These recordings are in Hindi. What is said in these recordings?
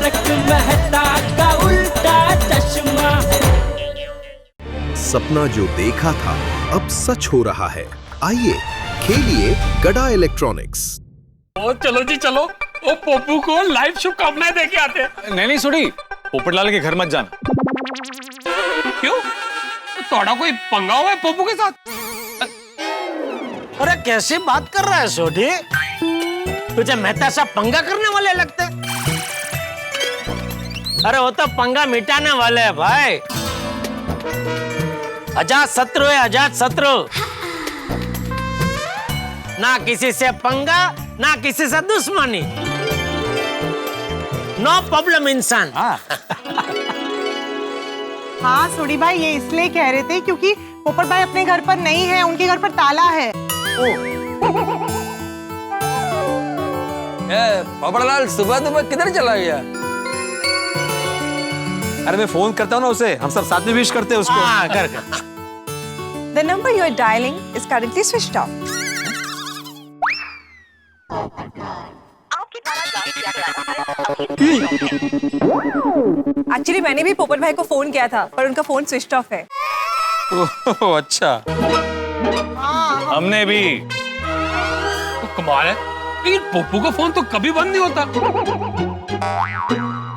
तारक मेहता का उल्टा चश्मा। सपना जो देखा था अब सच हो रहा है। आइए खेलिए गड़ा इलेक्ट्रॉनिक्स। ओ चलो जी चलो, ओ पप्पू को लाइव शुभकामनाएं दे के आते हैं। नहीं सुनी, पोपटलाल के घर मत जाना। क्यों? थोड़ा कोई पंगा हुआ है पप्पू के साथ? अरे कैसी बात कर रहा है सोढ़ी? तुझे मेहता साहब पंगा करने वाले लगते? अरे वो तो पंगा मिटाने वाले हैं भाई। अजात शत्रु है, अजात शत्रु। ना किसी से पंगा, ना किसी से दुश्मनी। नो प्रॉब्लम इंसान। हाँ सोढ़ी भाई, ये इसलिए कह रहे थे क्योंकि पोपट भाई अपने घर पर नहीं है, उनके घर पर ताला है। पोपटलाल सुबह सुबह किधर चला गया? अरे मैं फोन करता हूँ ना उसे, हम सब साथ में विश करते हैं उसको। हाँ, कर। The number you are dialing is currently switched off. Actually मैंने भी पोपट भाई को फोन किया था, पर उनका फोन स्विच ऑफ है। ओह अच्छा। हमने भी। तो कमाल है, लेकिन पप्पू का फोन तो कभी बंद नहीं होता।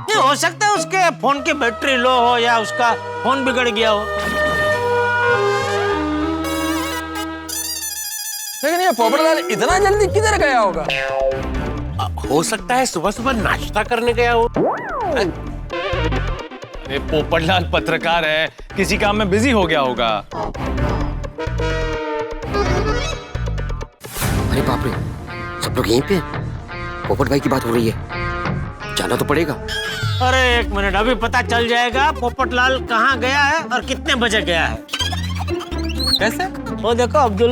ये हो सकता है उसके फोन की बैटरी लो हो या उसका फोन बिगड़ गया हो। लेकिन ये पोपटलाल इतना जल्दी किधर गया होगा? हो सकता है सुबह सुबह नाश्ता करने गया हो। अरे पोपटलाल पत्रकार है, किसी काम में बिजी हो गया होगा। अरे बाप रे, सब लोग यहीं पे हैं। पोपट भाई की बात हो रही है, जाना तो पड़ेगा। अरे एक मिनट, अभी पता चल जाएगा पोपटलाल कहाँ गया है और कितने बजे गया है। कैसे? वो देखो अब्दुल।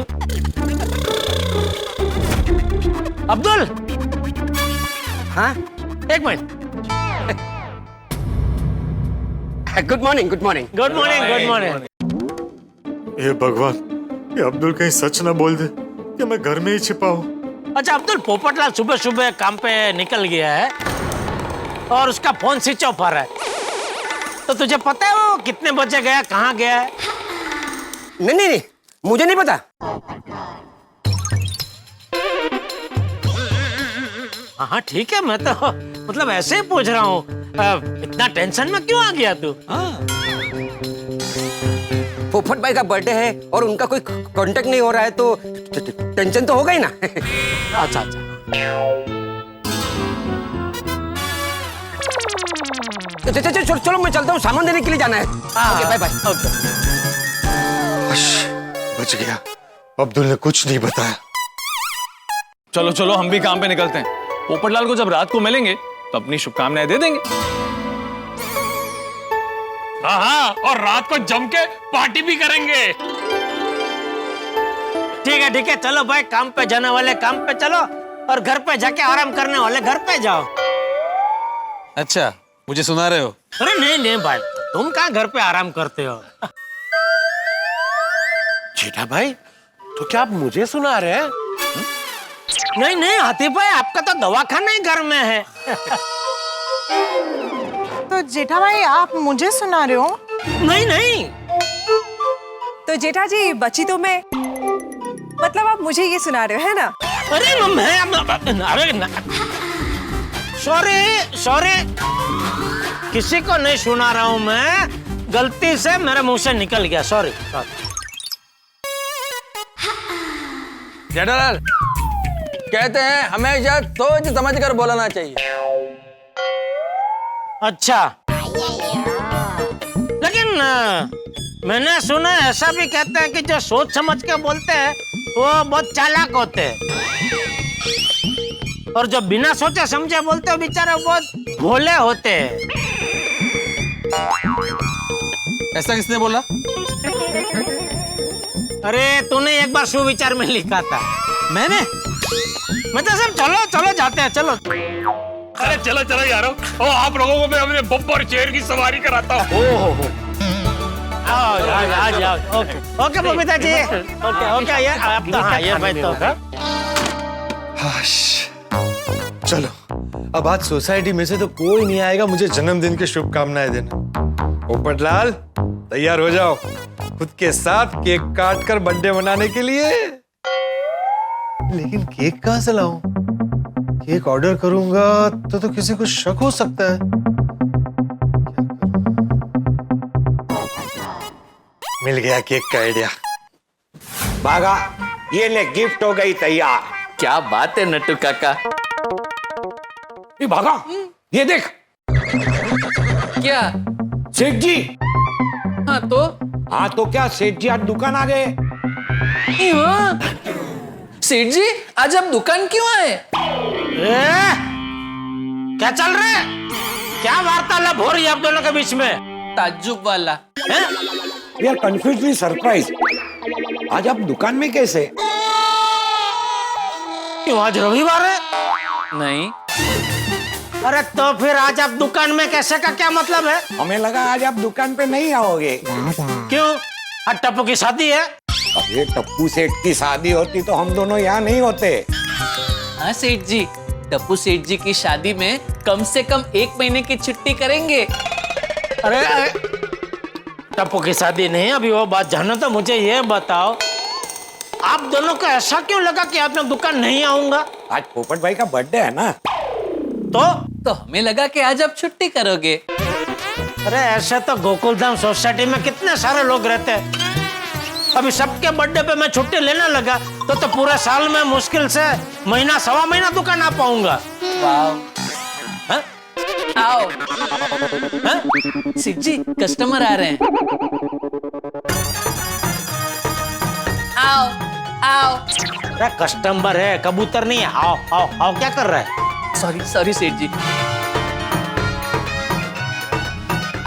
अब्दुल, हाँ एक minute. Good morning, good morning. Good morning, good morning. हे भगवान, ये अब्दुल कहीं सच ना बोल दे कि मैं घर में ही छिपा हूँ। अच्छा अब्दुल, पोपटलाल सुबह सुबह काम पे निकल गया है और उसका फोन स्विच ऑफ आ रहा है, तो तुझे पता है वो कितने बजे गया, कहाँ गया है? नहीं, मुझे नहीं पता। हाँ ठीक है, मैं तो मतलब ऐसे ही पूछ रहा हूँ। इतना टेंशन में क्यों आ गया तू? पोपट भाई का बर्थडे है और उनका कोई कांटेक्ट नहीं हो रहा है, तो टेंशन तो होगा ही ना। अच्छा अच्छा। चलो मैं चलता हूँ, सामान देने के लिए जाना है। Okay bye bye. बच गया, अब्दुल ने कुछ नहीं बताया। चलो चलो हम भी काम पे निकलते हैं। पोपटलाल को जब रात को मिलेंगे तो अपनी शुभकामनाएं दे देंगे। हाँ, और रात को जम के पार्टी भी करेंगे। ठीक है, चलो भाई, काम पे जाने वाले काम पे चलो और घर पे जाके आराम करने वाले घर पे जाओ। अच्छा, मुझे सुना रहे हो? अरे नहीं भाई, तुम कहाँ घर पे आराम करते हो? जेठा भाई, तो क्या आप मुझे सुना रहे हैं? नहीं हाथी भाई, आपका तो दवाखाना ही घर में है। तो जेठा भाई आप मुझे सुना रहे हो? नहीं। तो जेठा जी बची तो मैं, मतलब आप मुझे ये सुना रहे हो है ना? अरे सॉरी, किसी को नहीं सुना रहा हूँ मैं, गलती से मेरे मुंह से निकल गया, सॉरी। जेठालाल, कहते हैं हमेशा सोच समझ कर बोलना चाहिए। अच्छा, लेकिन मैंने सुना ऐसा भी कहते हैं कि जो सोच समझ के बोलते हैं वो बहुत चालाक होते हैं, और जो बिना सोचे समझे बोलते हैं बेचारे बहुत भोले होते हैं। ऐसा किसने बोला? अरे तूने एक बार सुविचार में लिखा था। मैंने? मैं तो सब चलो जाते हैं, चलो। अरे चलो यारो, आप लोगों को मैं अपने बब्बर शेर की सवारी कराता हूँ। आओ। ओके बबीता जी, ओके ये आप तो, हाँ ये भाई तो। चलो, अब आज सोसाइटी में से तो कोई नहीं आएगा मुझे जन्मदिन की शुभकामनाएं देना। पोपटलाल, तैयार हो जाओ खुद के साथ केक काट कर बर्थडे मनाने के लिए। लेकिन केक कहां से लाऊं? केक ऑर्डर करूंगा तो किसी को शक हो सकता है। मिल गया केक का आइडिया। भागा, ये ले गिफ्ट हो गई तैयार। क्या बात है नट्टू काका। ये भागा, ये देख। क्या? सेठ जी। हाँ तो? हाँ तो क्या, सेठ जी आज दुकान आ गए। सेठ जी आज आप दुकान क्यों आए? क्या चल रहा है? क्या वार्तालाप हो रही है आप दोनों के बीच में? ताज्जुब वाला है? We are confusedly surprise. आज आप दुकान में कैसे? क्यों आज रविवार है? नहीं। अरे तो फिर आज आप दुकान में कैसे का क्या मतलब है? हमें लगा आज आप दुकान पे नहीं आओगे। क्यों? आज टप्पू की शादी है। ये टप्पू सेठ की शादी होती तो हम दोनों यहाँ नहीं होते। हाँ सेठ जी, टप्पू सेठ जी की शादी में कम से कम 1 महीने की छुट्टी करेंगे। अरे टप्पू की शादी नहीं, अभी वो बात जानो तो मुझे ये बताओ, आप दोनों को ऐसा क्यों लगा कि आप दुकान नहीं आऊंगा? आज पोपट भाई का बर्थडे है ना। तो हमें लगा कि आज आप छुट्टी करोगे। अरे ऐसे तो गोकुलधाम सोसाइटी में कितने सारे लोग रहते हैं। अभी सबके बर्थडे पे मैं छुट्टी लेने लगा तो पूरे साल में मुश्किल से महीना सवा महीना दुकान आ पाऊंगा। हाँ? आओ। हाँ? सेठ जी कस्टमर आ रहे हैं। आओ आओ। अरे कस्टमर है, कबूतर नहीं है। आओ आओ आओ, क्या कर रहा है? सॉरी सेठ जी।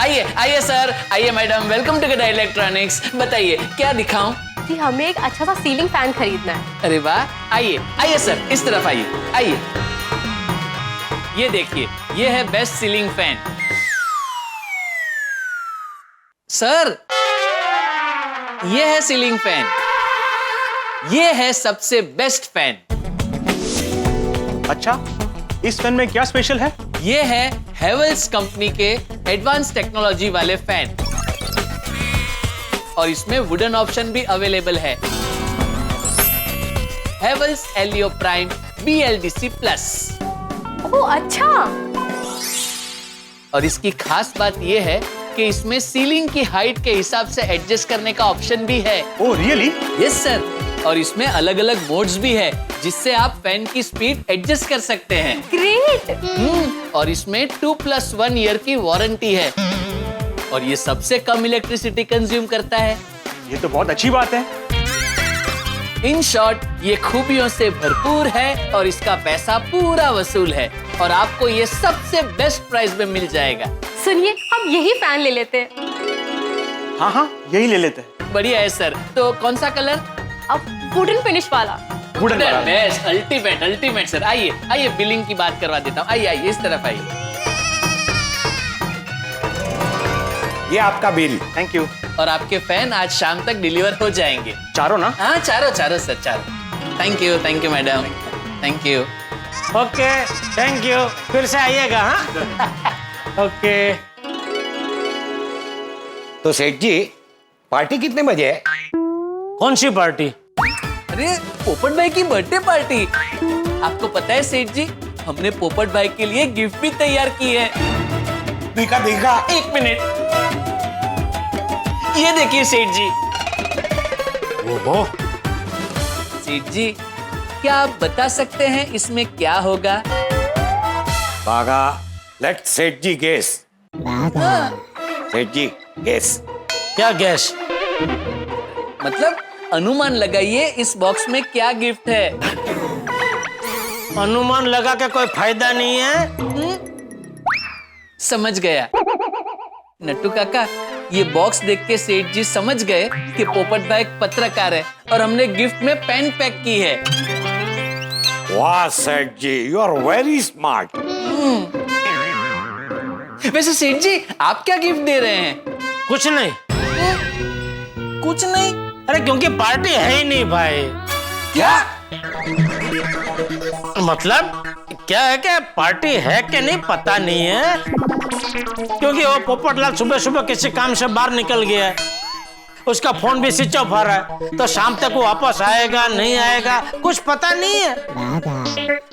आइए आइए सर, आइए madam, welcome to Gada electronics. बताइए क्या दिखाऊं? जी हमें एक अच्छा सा सीलिंग फैन खरीदना है। अरे वाह, आइए आइए सर, इस तरफ आइए आइए। ये देखिए, ये है बेस्ट सीलिंग फैन। सर ये है सीलिंग फैन, ये है सबसे बेस्ट फैन। अच्छा, इस फैन में क्या स्पेशल है? ये है हेवल्स कंपनी के एडवांस टेक्नोलॉजी वाले फैन और इसमें वुडन ऑप्शन भी अवेलेबल है। Havells Elio prime BLDC plus. Oh अच्छा। और इसकी खास बात यह है कि इसमें सीलिंग की हाइट के हिसाब से एडजस्ट करने का ऑप्शन भी है। Oh really? Yes sir. और इसमें अलग अलग मोड्स भी है जिससे आप फैन की स्पीड एडजस्ट कर सकते हैं। ग्रेट। और इसमें 2+1 ईयर की वारंटी है और ये सबसे कम इलेक्ट्रिसिटी कंज्यूम करता है। ये तो बहुत अच्छी बात है। इन शॉर्ट, ये खूबियों से भरपूर है और इसका पैसा पूरा वसूल है और आपको ये सबसे बेस्ट प्राइस में मिल जाएगा। सुनिए, हम यही फैन ले लेते हैं। हाँ, यही ले लेते हैं। बढ़िया है सर। तो कौन सा कलर? अब वुडन फिनिश वाला। वुडन वाला। Best, ultimate sir. आइए आइए, बिलिंग की बात करवा देता हूँ। आइए आइए, इस तरफ आइए। ये आपका बिल। Thank you. और आपके फैन आज शाम तक डिलीवर हो जाएंगे। चारों ना? हाँ चारों सर, चारों। Thank you madam, thank you. Okay, thank you. फिर से आइएगा। हाँ ओके। तो सेठ जी, पार्टी कितने बजे है? कौन सी पार्टी? अरे पोपट भाई की बर्थडे पार्टी। आपको पता है सेठ जी, हमने पोपट भाई के लिए गिफ्ट भी तैयार की है। दिखा। 1 मिनट, ये देखिए सेठ जी। ओहो, सेठ जी, क्या आप बता सकते हैं इसमें क्या होगा? भागा, लेट सेठ जी गेस। सेठ जी गेस। क्या गैस? मतलब अनुमान लगाइए इस बॉक्स में क्या गिफ्ट है। अनुमान लगा के कोई फायदा नहीं है। समझ गया नट्टू काका, ये बॉक्स देख के सेठ जी समझ गए कि पोपट भाई एक पत्रकार है और हमने गिफ्ट में पेन पैक की है। वाह सेठ जी, यू आर वेरी स्मार्ट। वैसे सेठ जी, आप क्या गिफ्ट दे रहे हैं? कुछ नहीं। कुछ नहीं? अरे क्योंकि पार्टी है ही नहीं भाई। क्या मतलब क्या है कि पार्टी है कि नहीं पता नहीं है, क्योंकि वो पोपटलाल सुबह सुबह किसी काम से बाहर निकल गया है, उसका फोन भी स्विच ऑफ आ रहा है, तो शाम तक वो वापस आएगा नहीं आएगा कुछ पता नहीं है,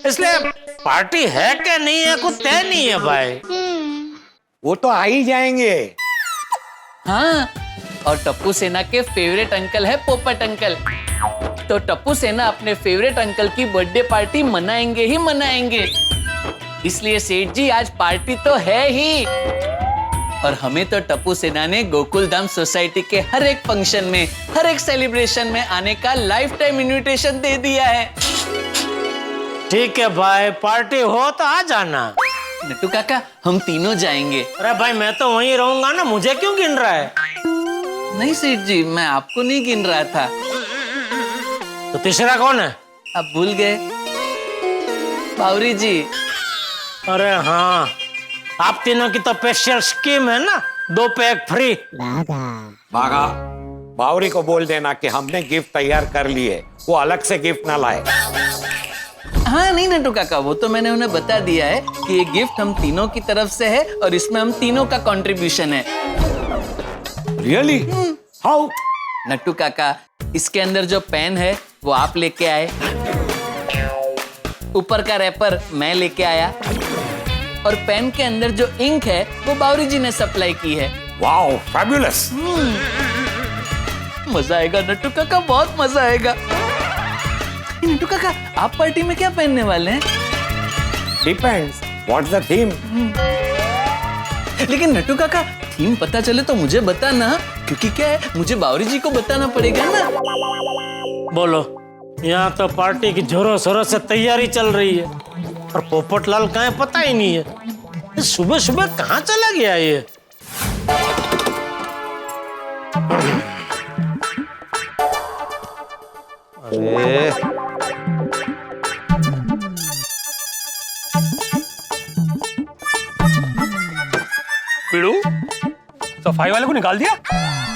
इसलिए पार्टी है कि नहीं है कुछ तय नहीं है भाई। वो तो आ ही जाएंगे। हाँ, और टप्पू सेना के फेवरेट अंकल है पोपट अंकल, तो टप्पू सेना अपने फेवरेट अंकल की बर्थडे पार्टी मनाएंगे ही मनाएंगे। इसलिए सेठ जी आज पार्टी तो है ही, और हमें तो टप्पू सेना ने गोकुल धाम सोसाइटी के हर एक फंक्शन में, हर एक सेलिब्रेशन में आने का लाइफ टाइम इनविटेशन दे दिया है। ठीक है भाई, पार्टी हो तो आ जाना। नट्टू काका, हम तीनों जाएंगे। अरे भाई मैं तो वहीं रहूंगा ना, मुझे क्यों गिन रहा है? नहीं सेठ जी, मैं आपको नहीं गिन रहा था। तो तीसरा कौन है? अब भूल गए, बावरी जी। अरे हाँ, आप तीनों की तो स्पेशल स्कीम है ना, 2 पे 1 फ्री। बागा, बावरी को बोल देना कि हमने गिफ्ट तैयार कर लिए, वो अलग से गिफ्ट ना लाए। हाँ नहीं नट्टू काका, वो तो मैंने उन्हें बता दिया है कि ये गिफ्ट हम तीनों की तरफ से है और इसमें हम तीनों का कंट्रीब्यूशन है। रियली? हाउ? नट्टू काका, इसके अंदर जो पेन है वो आप लेके आए, ऊपर का रैपर मैं लेके आया, और पेन के अंदर जो इंक है वो बावरी जी ने सप्लाई की है। Wow, fabulous. मजा आएगा नट्टू काका, बहुत मजा आएगा। नट्टू काका, आप पार्टी में क्या पहनने वाले हैं? Depends, what's the theme? लेकिन नट्टू काका, थीम पता चले तो मुझे बताना, क्योंकि क्या है मुझे बावरी जी को बताना पड़ेगा ना। बोलो, यहाँ तो पार्टी की जोरों शोरों से तैयारी चल रही है, और पोपटलाल कहाँ है पता ही नहीं है। सुबह सुबह कहाँ चला गया ये? अरे पीड़ू, सफाई वाले को निकाल दिया?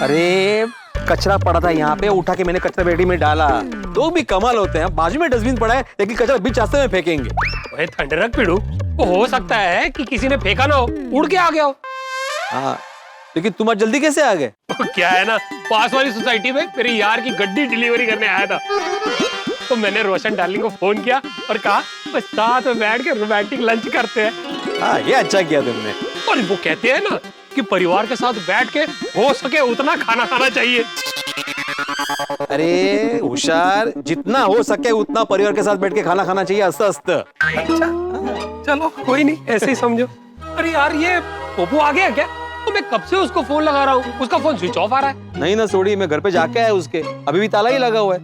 अरे कचरा पड़ा था यहाँ पे, उठा के मैंने कचरा पेटी में डाला। लोग भी कमाल होते हैं, बाजू में डस्टबिन पड़ा है लेकिन कचरा बीच रास्ते में फेंकेंगे। ओए ठंडे रख पीड़ू, वो हो सकता है कि किसी ने फेंका ना हो, उड़ के आ गया हो। हाँ, लेकिन तुम आज जल्दी कैसे आ गए? क्या है ना, पास वाली सोसाइटी में मेरे यार की गड्डी डिलीवरी करने आया था, तो मैंने रोशन डार्लिंग को फोन किया और कहा बस साथ में बैठ के रोमांटिक लंच करते हैं। हाँ, ये अच्छा किया तुमने। और वो कहते हैं ना कि परिवार के साथ बैठ के हो सके उतना खाना खाना चाहिए। अरे होशियार, जितना हो सके उतना परिवार के साथ बैठ के खाना खाना चाहिए, अस्त अस्त। अच्छा, चलो कोई नहीं, ऐसे ही समझो। अरे यार, ये पोपू आ गया क्या? तो मैं कब से उसको फोन लगा रहा हूँ, उसका फोन स्विच ऑफ आ रहा है। नहीं ना सोड़ी, मैं घर पे जाके आया उसके, अभी भी ताला ही लगा हुआ है।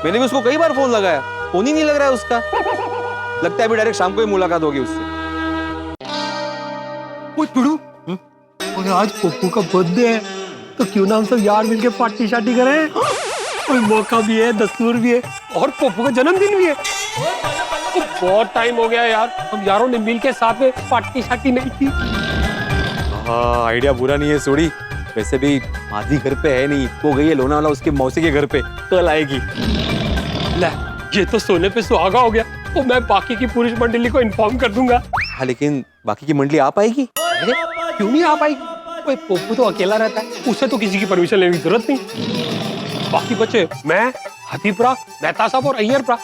मैंने भी उसको कई बार फोन लगाया, फोन ही नहीं लग रहा है उसका। लगता है अभी डायरेक्ट शाम को ही मुलाकात होगी उससे। और आज पप्पू का बर्थडे है, तो क्यों ना हम सब यार मिलके पार्टी शार्टी करें। कोई मौका भी है, दस्तूर भी है, और पप्पू का जन्मदिन भी है। तो बहुत टाइम हो गया यार, हम यारों ने मिलके साथ में पार्टी शार्टी नहीं की। हाँ, आइडिया बुरा नहीं है सोड़ी। वैसे भी माधी घर पे है नहीं, वो गई है लोनावाला उसके मौसी के घर पे, कल आएगी। ले, ये तो सोने पे सुहागा हो गया। तो मैं बाकी की पुरुष मंडली को इन्फॉर्म कर दूंगा। हाँ, लेकिन बाकी की मंडली आ पाएगी? क्यों नहीं आ पाएगी? कोई पप्पू तो अकेला रहता है, उसे तो किसी की परमिशन लेने की जरूरत नहीं। बाकी बच्चे, मैं, हाथीपुरा, मेहता साहब और अय्यरपुरा,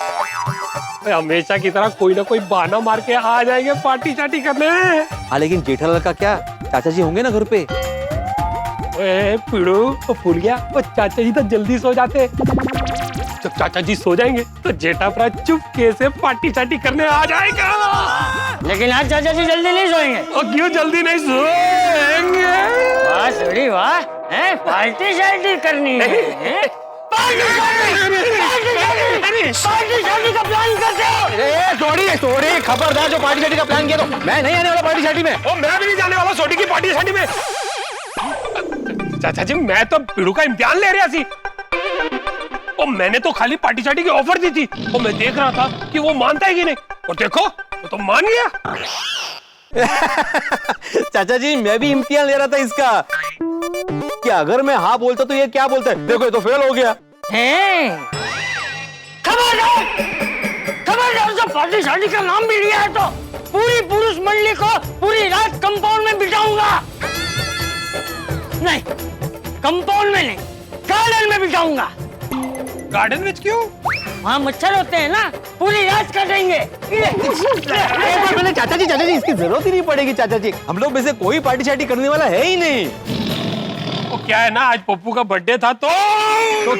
हमेशा की तरह कोई ना कोई बहाना मार के आ जाएंगे पार्टी शार्टी करने। हाँ, लेकिन जेठालाल का क्या, चाचा जी होंगे ना घर पे? ओए पीड़ू, तो भूल गया, वो चाचा जी तो जल्दी सो जाते। जब चाचा जी सो जाएंगे तो जेठापुरा चुपके से पार्टी शार्टी करने आ जाएगा। लेकिन आज चाचा जी जल्दी नहीं सोएंगे। और क्यों जल्दी नहीं सोएंगे? वाह सोड़ी वाह, पार्टी शार्टी करनी है। पार्टी शार्टी का प्लान करते हो? सोड़ी खबरदार, जो पार्टी शार्टी का प्लान किया तो मैं नहीं आने वाला पार्टी शार्टी में। और मैं भी नहीं जाने वाला सोडी की पार्टी शार्टी में। चाचा जी, मैं तो पीड़ू का इम्तिहान ले रहा थी, और मैंने तो खाली पार्टी शार्टी की ऑफर दी थी, और मैं देख रहा था कि वो मानता है कि नहीं, और देखो वो तो मान गया। चाचा जी, मैं भी इम्तिहान ले रहा था इसका कि अगर मैं हाँ बोलता तो ये क्या बोलता है। देखो, ये तो फेल हो गया। खबरदार, खबरदार जो पार्टी शादी का नाम भी लिया है तो पूरी पुरुष मंडली को पूरी रात कंपाउंड में बिठाऊंगा। नहीं, कंपाउंड में नहीं, गार्डन में बिठाऊंगा। गार्डन में क्यों? वहाँ मच्छर होते हैं ना, पूरी रात काटेंगे। चाचा जी इसकी जरूरत ही नहीं पड़ेगी चाचा जी, हम लोग में से कोई पार्टी शार्टी करने वाला है ही नहीं। वो क्या है ना, आज पप्पू का बर्थडे था तो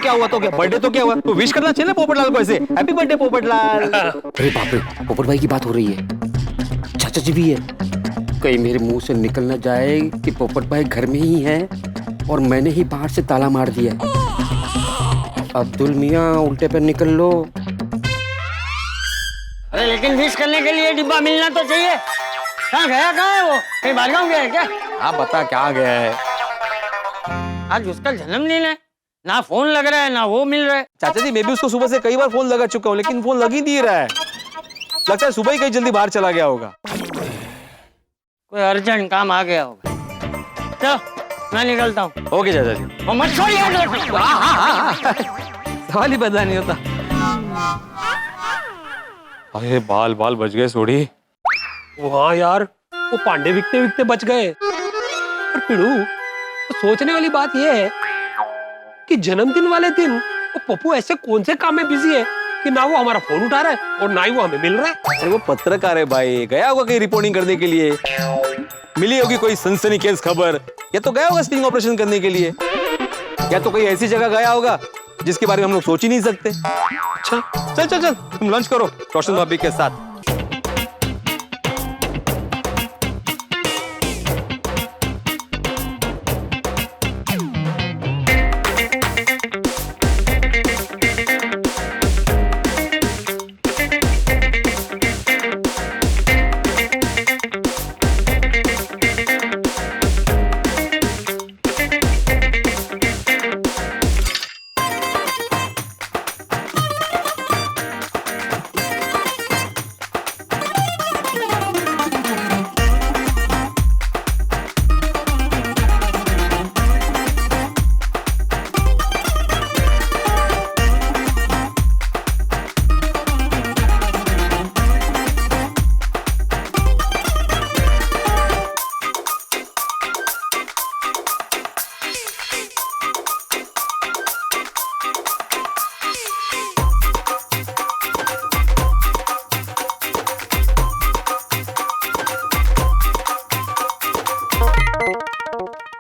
क्या हुआ? तो क्या बर्थडे तो क्या हुआ? तो विश करना चाहिए ना पोपटलाल को ऐसे, हैप्पी बर्थडे पोपटलाल। अरे बाप रे, पोपट भाई की बात हो रही है, चाचा जी भी है। कहीं मेरे मुंह से निकल ना जाए कि पोपट भाई घर में ही है और मैंने ही बाहर से ताला मार दिया। अब्दुल मियाँ उल्टे पे निकल लो। अरे लेकिन विश करने के लिए डिब्बा मिलना तो चाहिए। कहाँ गया, कहाँ है वो? कहीं बाहर गाँव गया है क्या? आप बता क्या गया है? आज उसका जन्मदिन है, ना फोन लग रहा है ना वो मिल रहा है। चाचा जी मैं भी उसको सुबह से कई बार फोन लगा चुका हूँ लेकिन फोन लग ही नहीं रहा है। लगता है सुबह ही कहीं जल्दी बाहर चला गया होगा। कोई अर्जेंट काम आ गया होगा। चलो मैं निकलता हूँ। ओके चाचा जी। वो मत छोड़िए। सवाल ही पता नहीं होता। अरे बाल बच गए सोड़ी। हाँ यार, वो पांडे विकते विकते बच गए। और पिड़ू, तो सोचने वाली बात यह है कि जन्मदिन वाले दिन वो पप्पू ऐसे कौन से काम में बिजी है कि ना वो हमारा फोन उठा रहा है और ना ही वो हमें मिल रहा है। अरे वो पत्रकार है भाई, गया होगा कहीं रिपोर्टिंग करने के लिए, मिली होगी कोई सनसनीखेज खबर, या तो गया होगा स्टिंग ऑपरेशन करने के लिए, या तो कोई ऐसी जगह गया होगा जिसके बारे में हम लोग सोच ही नहीं सकते। अच्छा चल तुम लंच करो रोशन भाभी के साथ।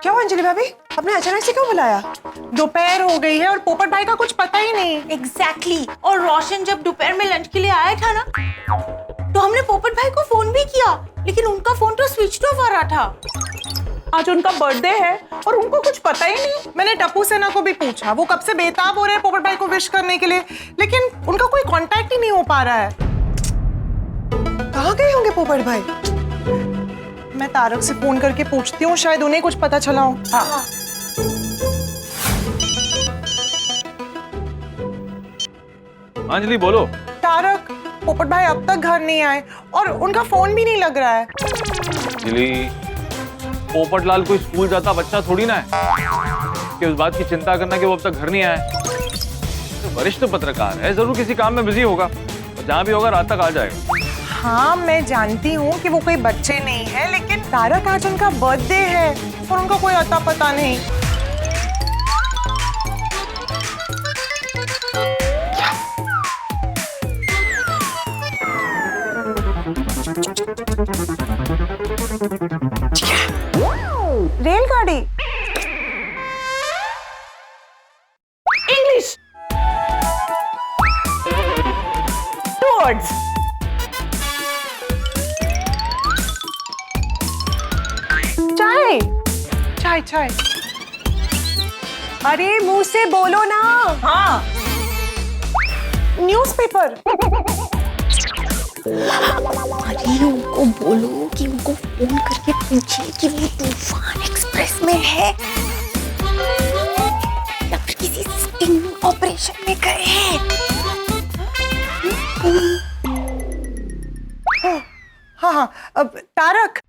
क्या अंजलि भाभी, आपने अचानक से क्यों बुलाया? दोपहर हो गई है और पोपट भाई का कुछ पता ही नहीं। एग्जैक्टली। और रोशन जब दोपहर में लंच के लिए आया था ना, तो हमने पोपट भाई को फोन भी किया, लेकिन उनका फोन तो स्विच ऑफ आ रहा था। आज उनका बर्थडे है और उनको कुछ पता ही नहीं। मैंने टप्पू सेना को भी पूछा, वो कब से बेताब हो रहे हैं पोपट भाई को विश करने के लिए, लेकिन उनका कोई कांटेक्ट ही नहीं हो पा रहा है। कहाँ गए होंगे पोपट भाई? मैं तारक से फोन करके पूछती हूँ, शायद उन्हें कुछ पता चला हो। हाँ। अंजलि बोलो। तारक, पोपट भाई अब तक घर नहीं आए और उनका फोन भी नहीं लग रहा है। अंजलि, पोपटलाल कोई स्कूल जाता बच्चा थोड़ी ना है कि उस बात की चिंता करना कि वो अब तक घर नहीं आया। तो वरिष्ठ पत्रकार है, जरूर किसी काम में बिजी होगा, जहां भी होगा रात तक आ जाएगा। हाँ मैं जानती हूँ कि वो कोई बच्चे नहीं है, लेकिन तारक आज उनका बर्थडे है और उनका कोई अता पता नहीं। रेलगाड़ी। इंग्लिश। टूवर्ड्स। चाय चाय चाय। अरे मुंह से बोलो ना। हाँ। न्यूज़पेपर। अरे उनको बोलो कि उनको फोन करके पूछे कि वो तूफान एक्सप्रेस में है या फिर किसी स्टिंग ऑपरेशन में गए हैं। हाँ हाँ, अब तारक,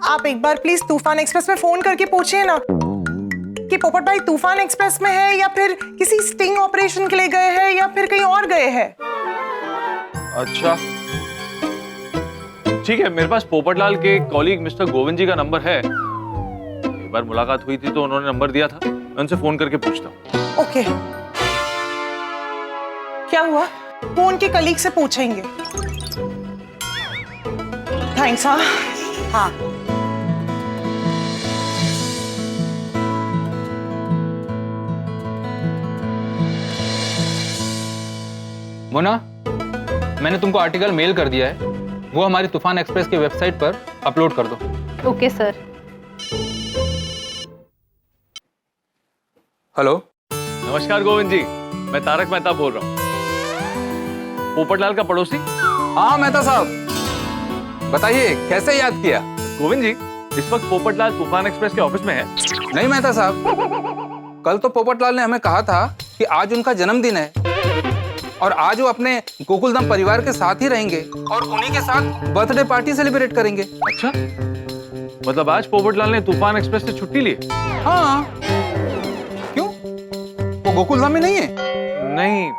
आप एक बार प्लीज तूफान एक्सप्रेस में फोन करके पूछिए ना कि पोपट भाई तूफान एक्सप्रेस में है या फिर किसी स्टिंग ऑपरेशन के लिए गए हैं या फिर कहीं और गए हैं। अच्छा ठीक है, मेरे पास पोपटलाल के कॉलीग मिस्टर गोविंद जी का नंबर है। एक बार मुलाकात हुई थी तो उन्होंने नंबर दिया था, मैं उनसे फोन करके पूछता हूँ। ओके, क्या हुआ? वो उनके कलीग से पूछेंगे। थैंक्स। हाँ हाँ। मोना, मैंने तुमको आर्टिकल मेल कर दिया है, वो हमारी तूफान एक्सप्रेस की वेबसाइट पर अपलोड कर दो। Okay sir. हेलो, नमस्कार गोविंद जी, मैं तारक मेहता बोल रहा हूँ, पोपटलाल का पड़ोसी। हाँ मेहता साहब, बताइए कैसे याद किया? गोविंद जी, इस वक्त पोपटलाल तूफान एक्सप्रेस के ऑफिस में है? नहीं मेहता साहब, कल तो पोपटलाल ने हमें कहा था कि आज उनका जन्मदिन है और आज वो अपने गोकुलधाम परिवार के साथ ही रहेंगे और उन्हीं के साथ बर्थडे पार्टी सेलिब्रेट करेंगे। अच्छा, मतलब आज पोपटलाल ने तूफान एक्सप्रेस से छुट्टी ली? हाँ, क्यों? वो गोकुलधाम में नहीं है? नहीं।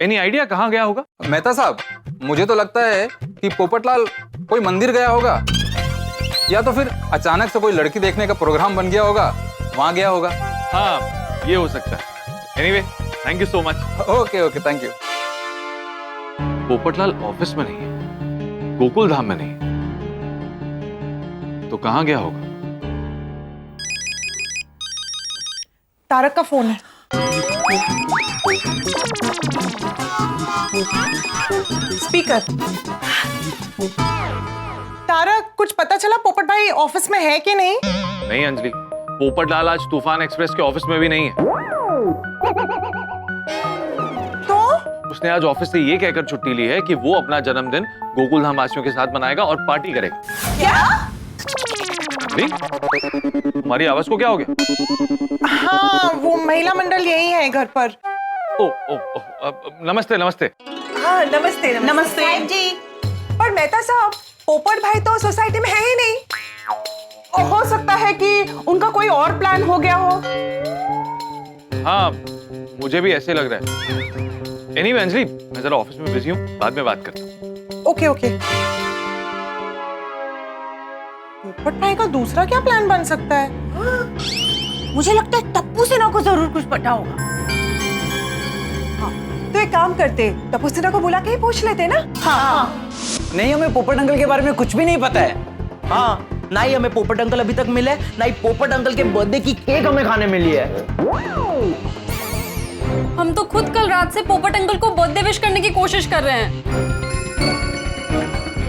एनी आइडिया कहाँ गया होगा? मेहता साहब, मुझे तो लगता है कि पोपटलाल कोई मंदिर गया होगा या तो फिर अचानक से कोई लड़की देखने का प्रोग्राम बन गया होगा, वहां गया होगा। हाँ, ये हो सकता है। Anyway, thank you so much. Okay okay, thank you. Popatlal office में नहीं है, गोकुलधाम में नहीं है, तो कहाँ गया होगा? तारक का फोन है। स्पीकर। तारक, कुछ पता चला पोपट भाई ऑफिस में है कि नहीं? नहीं अंजलि, पोपटलाल आज तूफान एक्सप्रेस के ऑफिस में भी नहीं है। तो उसने आज ऑफिस से ये कहकर छुट्टी ली है कि वो अपना जन्मदिन गोकुलधाम वासियों के साथ मनाएगा और पार्टी करेगा। क्या? तुम्हारी आवाज को क्या हो गया? हाँ, वो महिला मंडल यही है घर पर। नमस्ते नमस्ते। हाँ नमस्ते नमस्ते, नमस्ते जी। पर मेहता साहब, पोपट भाई तो सोसाइटी में है ही नहीं। और हो सकता है कि उनका कोई और प्लान हो गया हो। हाँ, मुझे भी ऐसे लग रहा है। एनीवे अंजलि, मैं जरा ऑफिस में बिजी हूँ, बाद में बात करता हूँ। Okay okay. पोपट भाई का दूसरा क्या प्लान बन सकता है? मुझे लगता है टप्पू सेना को जरूर कुछ पता होगा। तो एक काम करते, टप्पू सेना को बुला के ही पूछ लेते ना। हाँ। नहीं, हमें पोपट अंकल के बारे में कुछ भी नहीं पता है। हाँ, ना ही हमें पोपट अंकल अभी तक मिले, ना ही पोपट अंकल के बर्थडे की केक हमें खाने मिली है। हम तो खुद कल रात से पोपट अंकल को बर्थडे विश करने की कोशिश कर रहे हैं।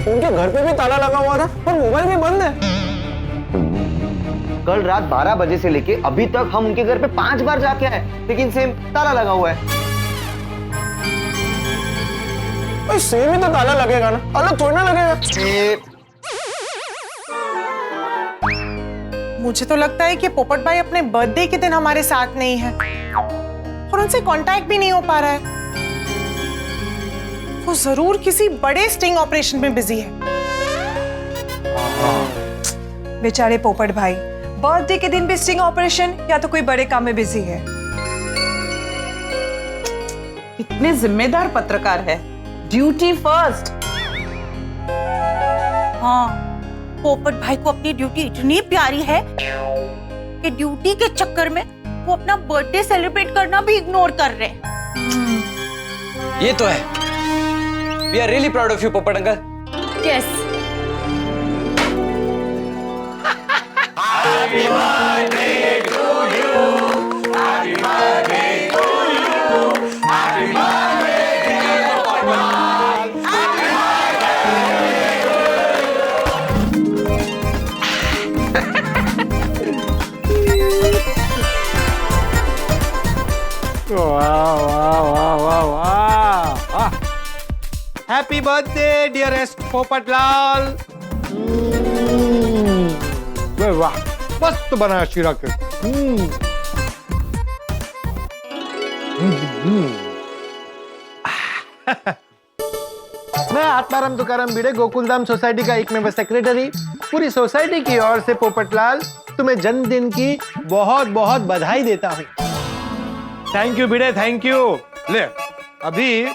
उनके घर पे भी ताला लगा हुआ था और मोबाइल भी बंद है। कल रात 12 बजे से लेके अभी तक हम उनके घर पे 5 बार जाके आए, लेकिन सेम ताला लगा हुआ है। सेम ही तो ताला लगेगा ना, अलग थोड़ी ना लगेगा। मुझे तो लगता है कि पोपट भाई अपने बर्थडे के दिन हमारे साथ नहीं है और उनसे कांटेक्ट भी नहीं हो पा रहा है। वो जरूर किसी बड़े स्टिंग ऑपरेशन में बिजी है। बेचारे पोपट भाई, बर्थडे के दिन भी स्टिंग ऑपरेशन या तो कोई बड़े काम में बिजी है। इतने जिम्मेदार पत्रकार है, ड्यूटी फर्स्ट। हाँ, पोपट भाई को अपनी ड्यूटी इतनी प्यारी है कि ड्यूटी के चक्कर में वो अपना बर्थडे सेलिब्रेट करना भी इग्नोर कर रहे हैं। ये तो है। We are really proud of you, पोपट uncle. Yes. Happy birthday to you. Happy birthday to you. Happy birthday dear Popat. Happy वाह वाह वाह वाह वाह। Happy birthday dearest Popatlal. वाह, मस्त बना शीरा के। मैं आत्माराम तुकाराम भिड़े, गोकुलधाम सोसाइटी का एकमेव सेक्रेटरी, पूरी सोसाइटी की ओर से पोपटलाल तुम्हें जन्मदिन की बहुत बहुत बधाई देता हूँ। Thank you Bhide, thank you. ले, अभी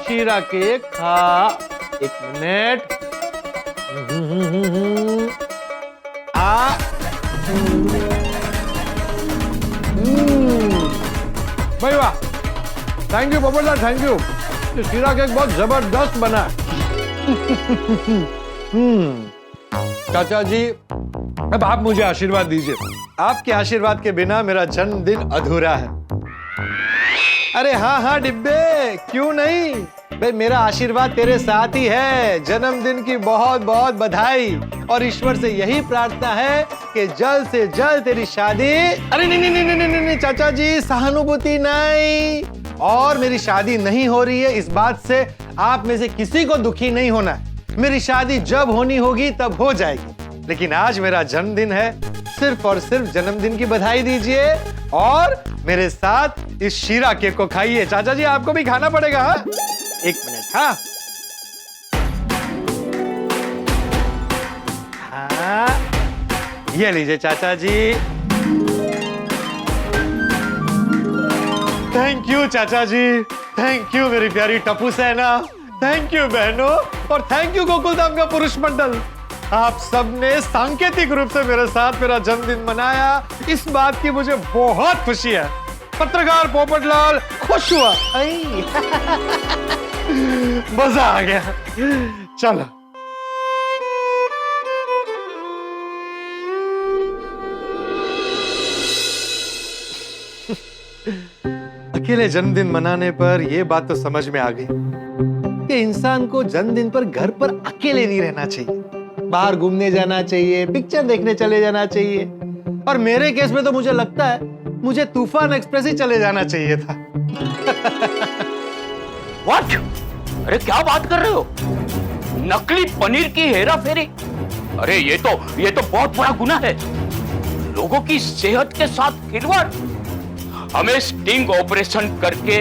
शीरा केक खा। एक मिनट। भाई वाह, thank you Popatlal, thank you. ये शीरा केक बहुत जबरदस्त बना। चाचा जी, अब आप मुझे आशीर्वाद दीजिए। आपके आशीर्वाद के बिना मेरा जन्मदिन अधूरा है। अरे हाँ हाँ डिब्बे, क्यों नहीं भाई, मेरा आशीर्वाद तेरे साथ ही है। जन्मदिन की बहुत बहुत बधाई, और ईश्वर से यही प्रार्थना है कि जल्द से जल्द तेरी शादी। अरे नहीं नहीं नहीं नहीं नहीं चाचा जी, सहानुभूति नहीं। और मेरी शादी नहीं हो रही है, इस बात से आप में से किसी को दुखी नहीं होना है। मेरी शादी जब होनी होगी तब हो जाएगी, लेकिन आज मेरा जन्मदिन है। सिर्फ और सिर्फ जन्मदिन की बधाई दीजिए और मेरे साथ इस शीरा केक को खाइए। चाचा जी, आपको भी खाना पड़ेगा। हाँ, एक मिनट। हाँ हाँ, ये लीजिए चाचा जी। थैंक यू चाचा जी, थैंक यू मेरी प्यारी टप्पू सेना, थैंक यू बहनों, और थैंक यू गोकुलधाम का पुरुष मंडल। आप सबने सांकेतिक रूप से मेरे साथ मेरा जन्मदिन मनाया, इस बात की मुझे बहुत खुशी है। पत्रकार पोपटलाल खुश हुआ। मजा आ गया। चलो अकेले जन्मदिन मनाने पर यह बात तो समझ में आ गई कि इंसान को जन्मदिन पर घर पर अकेले नहीं रहना चाहिए, बाहर घूमने जाना चाहिए, पिक्चर देखने चले जाना चाहिए। और मेरे केस में तो मुझे लगता है मुझे तूफान एक्सप्रेस ही चले जाना चाहिए था। व्हाट? अरे क्या बात कर रहे हो? नकली पनीर की हेरा फेरी? अरे ये तो बहुत बड़ा गुनाह है। लोगों की सेहत के साथ खिलवाड़। हमें स्टिंग ऑपरेशन करके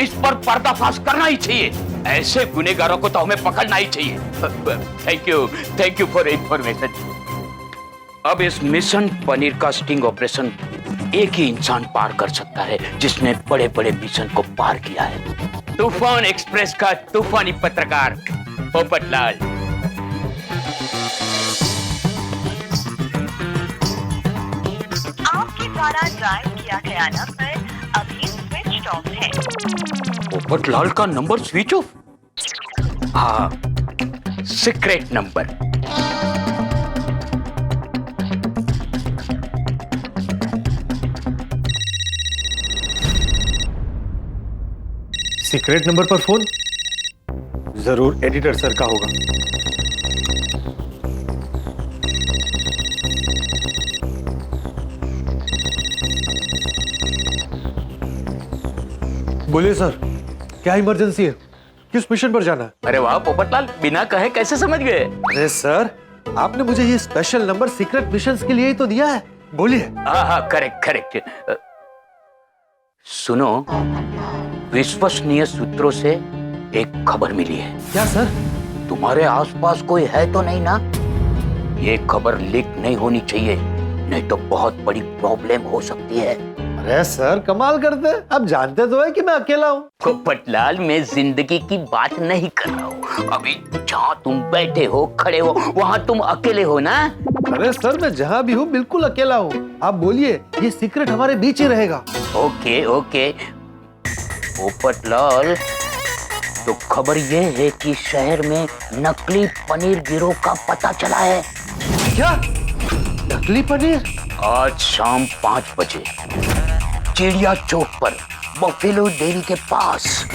इस पर पर्दाफाश करना ही चाहिए। ऐसे गुनहगारों को तो हमें पकड़ना ही चाहिए। Thank you for information. अब इस मिशन पनीर का स्टिंग ऑपरेशन एक ही इंसान पार कर सकता है जिसने बड़े बड़े मिशन को पार किया है। तूफान एक्सप्रेस का तूफानी पत्रकार पोपटलाल। आपके द्वारा डायल किया गया नंबर अभी स्विच ऑफ है। पोपटलाल का नंबर स्विच ऑफ? हाँ, सीक्रेट नंबर। सीक्रेट नंबर पर फोन, जरूर एडिटर सर का होगा। बोलिए सर, क्या इमरजेंसी है? किस मिशन पर जाना है? अरे वाह पोपटलाल, बिना कहे कैसे समझ गए? अरे सर, आपने मुझे ये स्पेशल नंबर सीक्रेट मिशंस के लिए ही तो दिया है। बोलिए। हाँ, करेक्ट। सुनो, विश्वसनीय सूत्रों से एक खबर मिली है। क्या सर? तुम्हारे आसपास कोई है तो नहीं ना? ये खबर लीक नहीं होनी चाहिए, नहीं तो बहुत बड़ी प्रॉब्लम हो सकती है। अरे सर, कमाल करते हैं। आप जानते तो है कि मैं अकेला हूँ। पोपटलाल, मैं जिंदगी की बात नहीं कर रहा हूँ। अभी जहाँ तुम बैठे हो, खड़े हो, वहाँ तुम अकेले हो ना? अरे सर, मैं जहाँ भी हूँ बिल्कुल अकेला हूँ। आप बोलिए, ये सीक्रेट हमारे बीच ही रहेगा। ओके। पोपटलाल, तो खबर ये है कि शहर में नकली पनीर गिरोह का पता चला है। क्या? नकली पनीर? आज शाम 5 बजे चिड़िया चौक पर बफेलो डेयरी के पास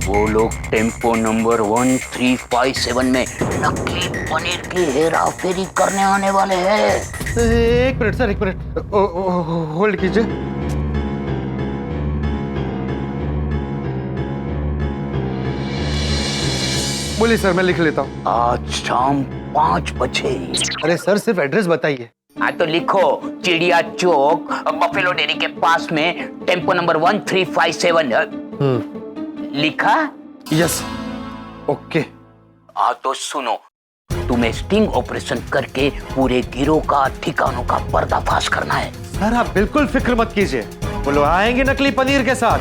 वो लोग टेम्पो नंबर 1357 में नकली पनीर की हेरा फेरी करने आने वाले हैं। एक मिनट सर, एक मिनट होल्ड कीजिए। बोलिए सर, मैं लिख लेता हूँ। आज शाम 5 बजे। अरे सर, सिर्फ एड्रेस बताइए। हाँ तो लिखो, चिड़िया चौक बफेलो डेयरी के पास में टेम्पो नंबर 1357। लिखा? Yes, okay. हाँ तो सुनो, तुम्हें स्टिंग ऑपरेशन करके पूरे गिरोह का ठिकानों का पर्दाफाश करना है। सर, आप बिल्कुल फिक्र मत कीजिए, वो लोग आएंगे नकली पनीर के साथ।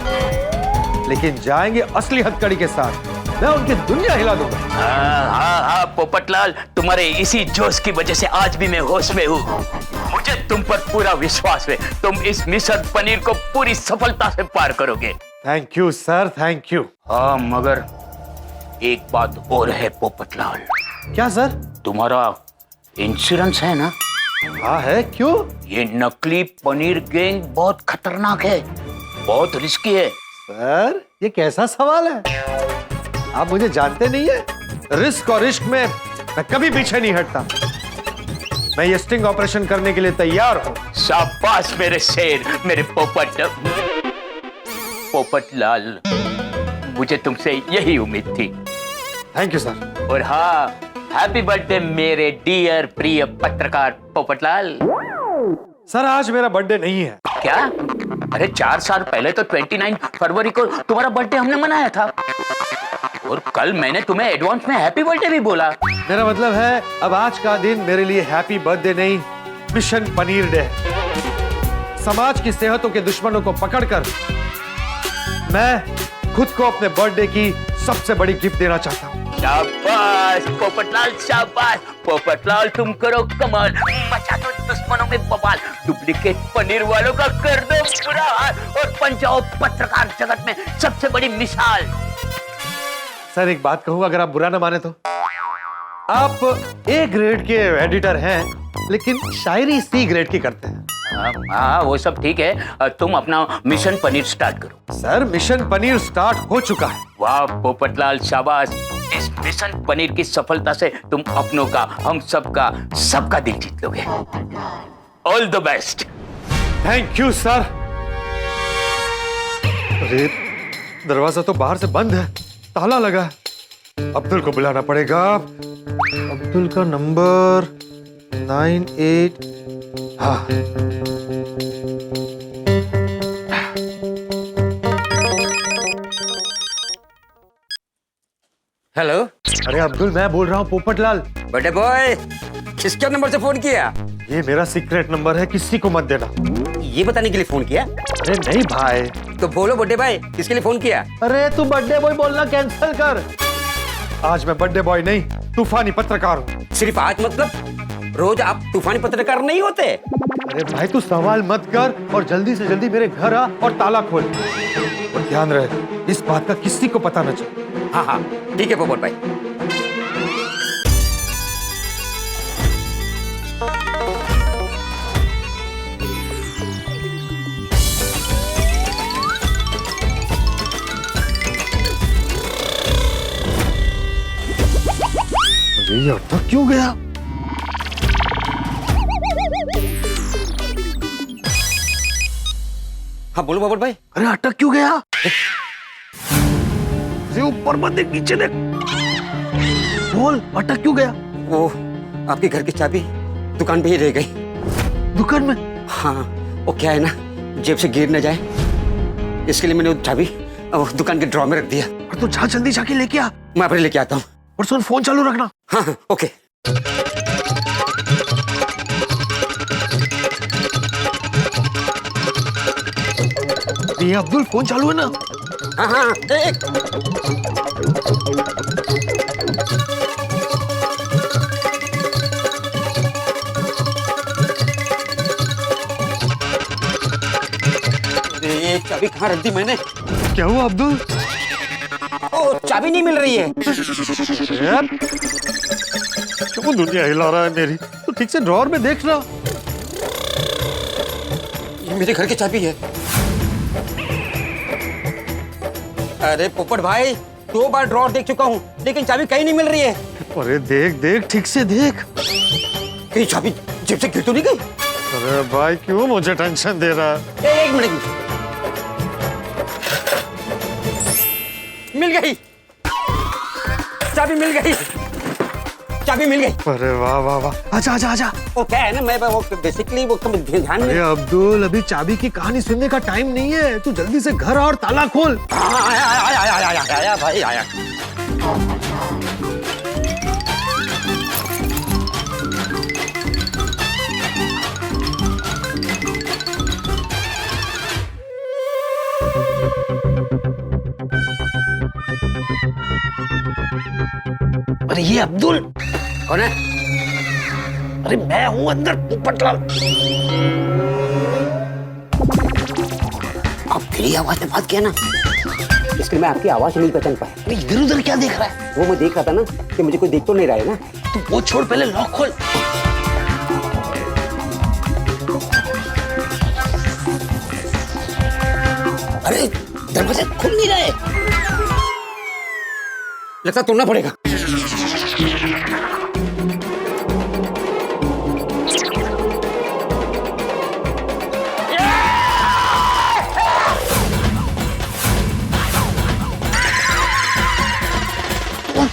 लेकिन जाएंगे असली हथकड़ी के साथ। मैं उनकी दुनिया हिला दूंगा। हाँ पोपटलाल, तुम्हारे इसी जोश की वजह से आज भी मैं होश में हूँ। मुझे तुम पर पूरा विश्वास है, तुम इस मिशन पनीर को पूरी सफलता से पार करोगे। Thank you sir, thank you. हाँ मगर एक बात और है पोपटलाल। क्या सर? तुम्हारा इंश्योरेंस है ना? हाँ है, क्यों? ये नकली पनीर गैंग बहुत खतरनाक है, बहुत रिस्की है। सर ये कैसा सवाल है? आप मुझे जानते नहीं है। रिस्क और इश्क में मैं कभी पीछे नहीं हटता। मैं ये स्टिंग ऑपरेशन करने के लिए तैयार हूँ। शाबाश मेरे शेर, मेरे पोपटलाल, मुझे तुमसे यही उम्मीद थी। Thank you sir. और हाँ, हैप्पी बर्थडे मेरे डियर प्रिय पत्रकार पोपटलाल। सर आज मेरा बर्थडे नहीं है। क्या? अरे 4 साल पहले तो 29 फरवरी को तुम्हारा बर्थडे हमने मनाया था, और कल मैंने तुम्हें एडवांस में हैप्पी बर्थडे भी बोला। मेरा मतलब है अब आज का दिन मेरे लिए हैप्पी बर्थडे नहीं, मिशन पनीर डे है। समाज की सेहतों के दुश्मनों को पकड़कर मैं खुद को अपने बर्थडे की सबसे बड़ी गिफ्ट देना चाहता हूँ। शाबाश पोपटलाल, शाबाश पोपटलाल, तुम करो कमाल, मचा दो दुश्मनों में बवाल, डुप्लीकेट पनीर वालों का कर दो बुरा हाल, और बन जाओ पत्रकार जगत में सबसे बड़ी मिसाल। सर एक बात कहूँ, अगर आप बुरा ना माने तो। आप ए ग्रेड के एडिटर हैं, लेकिन शायरी सी ग्रेड की करते हैं। हाँ वो सब ठीक है, तुम अपना मिशन पनीर स्टार्ट करो। सर मिशन पनीर स्टार्ट हो चुका है। वाह पोपटलाल शाबाश, इस मिशन पनीर की सफलता से तुम अपनों का, हम सबका दिल जीत लोगे। All the best. Thank you sir. अरे दरवाजा तो बाहर से बंद है, ताला लगा है। अब्दुल को बुलाना पड़ेगा। अब्दुल का नंबर 98। हाँ हेलो। अरे अब्दुल मैं बोल रहा हूँ पोपटलाल। बड़े बॉय, किसके नंबर से फोन किया? ये मेरा सीक्रेट नंबर है, किसी को मत देना। ये बताने के लिए फोन किया? अरे नहीं भाई। तो बोलो बर्थडे भाई, किसके लिए फोन किया? अरे तू बर्थडे बॉय बोलना कैंसिल कर। आज मैं बर्थडे बॉय नहीं, तूफानी पत्रकार हूँ। सिर्फ आज मतलब? रोज आप तूफानी पत्रकार नहीं होते? अरे भाई तू सवाल मत कर और जल्दी से जल्दी मेरे घर आ और ताला खोल। और ध्यान रहे इस बात का किसी को पता न चले। हाँ हाँ ठीक है पोपट भाई। अरे ये अटक क्यों गया? हाँ बोलो पोपट भाई। अरे अटक क्यों गया? ऊपर मत देख, नीचे देख। बोल अटक क्यों गया? वो आपके घर की चाबी दुकान पे ही रह गई। दुकान में? हाँ वो क्या है ना, जेब से गिर न जाए, इसके लिए मैंने वो चाबी दुकान के ड्रॉर में रख दिया। और तू जा जल्दी जाके लेके आ। मैं अपने लेके आता हूँ। और सुन फोन चालू रखना। हाँ हाँ ओके। ये अब्दुल फोन चालू है ना? हाँ हाँ एक। ये चाबी कहाँ रख दी मैंने? क्या हुआ अब्दुल? ओ चाबी नहीं मिल रही है। क्यों दुनिया हिला रहा है मेरी? तो ठीक से ड्रॉर में देख रहा। ये मेरे घर की चाबी है। अरे पोपट भाई 2 बार ड्रॉर देख चुका हूँ, लेकिन चाबी कहीं नहीं मिल रही है। अरे देख देख ठीक से देख। कहीं चाबी जेब से गिर तो नहीं गई? अरे भाई क्यों मुझे टेंशन दे रहा है? एक मिनट। मिल गई चाबी, मिल गई चाबी, मिल गई। अरे वाह वाह वाह। आजा आजा आजा। वो क्या है ना, मैं वो बेसिकली वो ध्यान में। अरे अब्दुल अभी चाबी की कहानी सुनने का टाइम नहीं है, तू जल्दी से घर आ और ताला खोल। आया भाई आया। अरे ये अब्दुल कौन है? अरे मैं हूं अंदर पोपटलाल। आप तेरी आवाज में बात किया ना, इसलिए मैं आपकी आवाज नहीं पहचान पाया। इधर उधर क्या देख रहा है? वो मैं देख रहा था ना कि मुझे कोई देख तो नहीं रहा है ना। तू वो छोड़, पहले लॉक खोल। अरे दरवाजा खुल नहीं रहा है, लगता तोड़ना पड़ेगा।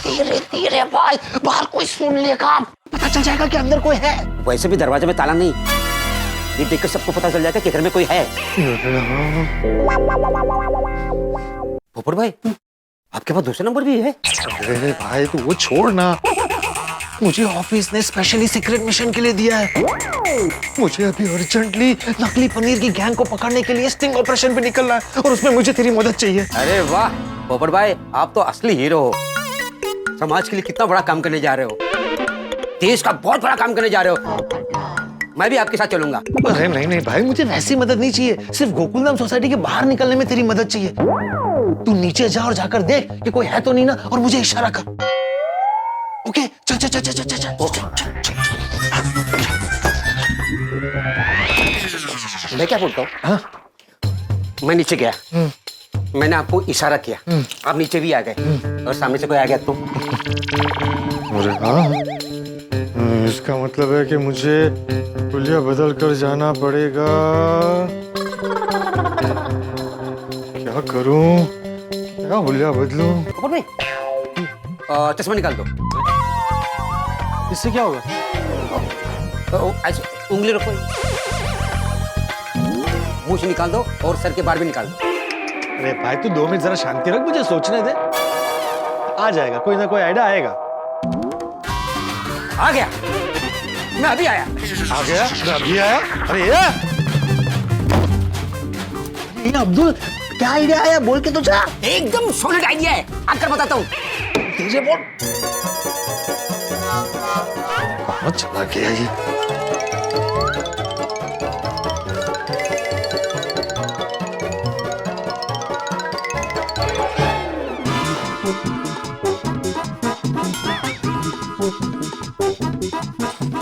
धीरे धीरे भाई, बाहर कोई सुन लेगा, पता चल जाएगा कि अंदर कोई है। वैसे भी दरवाजे में ताला नहीं, ये देखकर सबको पता चल जाएगा कि घर में कोई है। पोपट भाई, आपके पास दूसरा नंबर भी है? अरे भाई तू वो छोड़ ना, मुझे ऑफिस ने स्पेशली सीक्रेट मिशन के लिए दिया है। मुझे अभी अर्जेंटली नकली पनीर की गैंग को पकड़ने के लिए स्टिंग ऑपरेशन पे निकलना है और उसमें मुझे तेरी मदद चाहिए। अरे वाह पोपट भाई, आप तो असली हीरो हो। समाज के लिए कितना बड़ा काम करने जा रहे हो, देश का बहुत बड़ा काम करने जा रहे हो। मैं भी आपके साथ चलूंगा। अरे नहीं नहीं भाई, मुझे वैसी मदद नहीं चाहिए, सिर्फ गोकुलधाम सोसाइटी के बाहर निकलने में तेरी मदद चाहिए। तू नीचे जा और जाकर देख कि कोई है तो नहीं ना, और मुझे इशारा कर। ओके चल चल चल चल चल चल। मैं क्या बोलता हूँ, मैं नीचे गया, मैंने आपको इशारा किया, आप नीचे भी आ गए और सामने से कोई आ गया तो? अरे हाँ, इसका मतलब है कि मुझे हुलिया बदल कर जाना पड़ेगा। क्या करूं, क्या हुलिया बदलूं? पोपट भाई, चश्मा निकाल दो। इससे क्या होगा? उंगली रखो, मुंह से निकाल दो और सर के बाल भी निकाल दो। अरे भाई तू 2 मिनट जरा शांति रख, मुझे सोचने दे। आ जाएगा, कोई ना कोई आइडिया आएगा। आ गया, मैं अभी आया। आ गया, मैं अभी आया। अरे ये अब्दुल, क्या आइडिया आया, बोल के तो जा। एकदम सॉलिड आइडिया है, आकर बताता हूँ। तेरे बोल। कहाँ चला गया ये?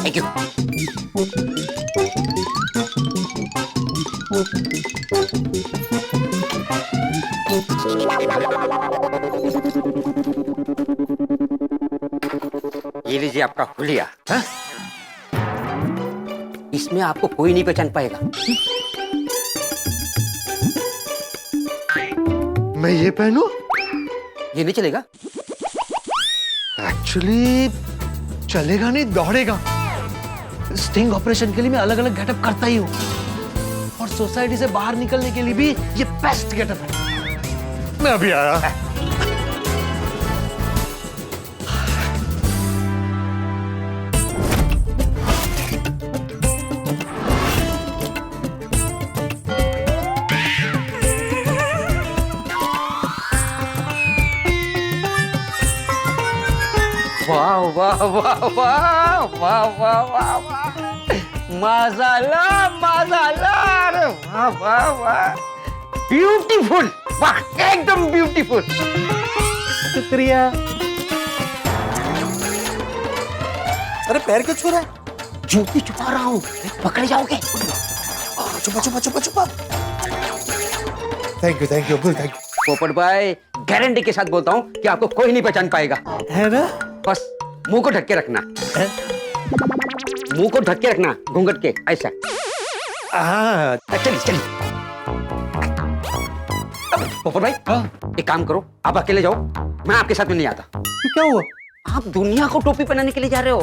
Thank you. ये लीजिए आपका हुलिया। हाँ? इसमें आपको कोई नहीं पहचान पाएगा। मैं ये पहनूं? ये नहीं चलेगा? एक्चुअली चलेगा नहीं, दौड़ेगा। स्टिंग ऑपरेशन के लिए मैं अलग अलग गेटअप करता ही हूँ, और सोसाइटी से बाहर निकलने के लिए भी ये बेस्ट गेटअप है। मैं अभी आया। वाह वाह वाह वाह वाह वाह वाह वाह, माशाल्लाह माशाल्लाह, अरे वाह वाह वाह, ब्यूटीफुल, वाह एकदम ब्यूटीफुल। शुक्रिया। अरे पैर क्यों छू रहा है? जूती छुपा रहा हूँ, पकड़े जाओगे। छुपा छुपा छुपा छुपा। Thank you Abdul, thank you. पोपट भाई, गारंटी के साथ बोलता हूँ कि आपको कोई नहीं पहचान पाएगा, है ना? बस मुंह को ढक के रखना, मुंह को ढक के रखना, घूंघट के ऐसा। चलिए चलिए। पोपट भाई, एक काम करो, आप अकेले जाओ, मैं आपके साथ में नहीं आता। क्या हुआ? आप दुनिया को टोपी पहनाने के लिए जा रहे हो,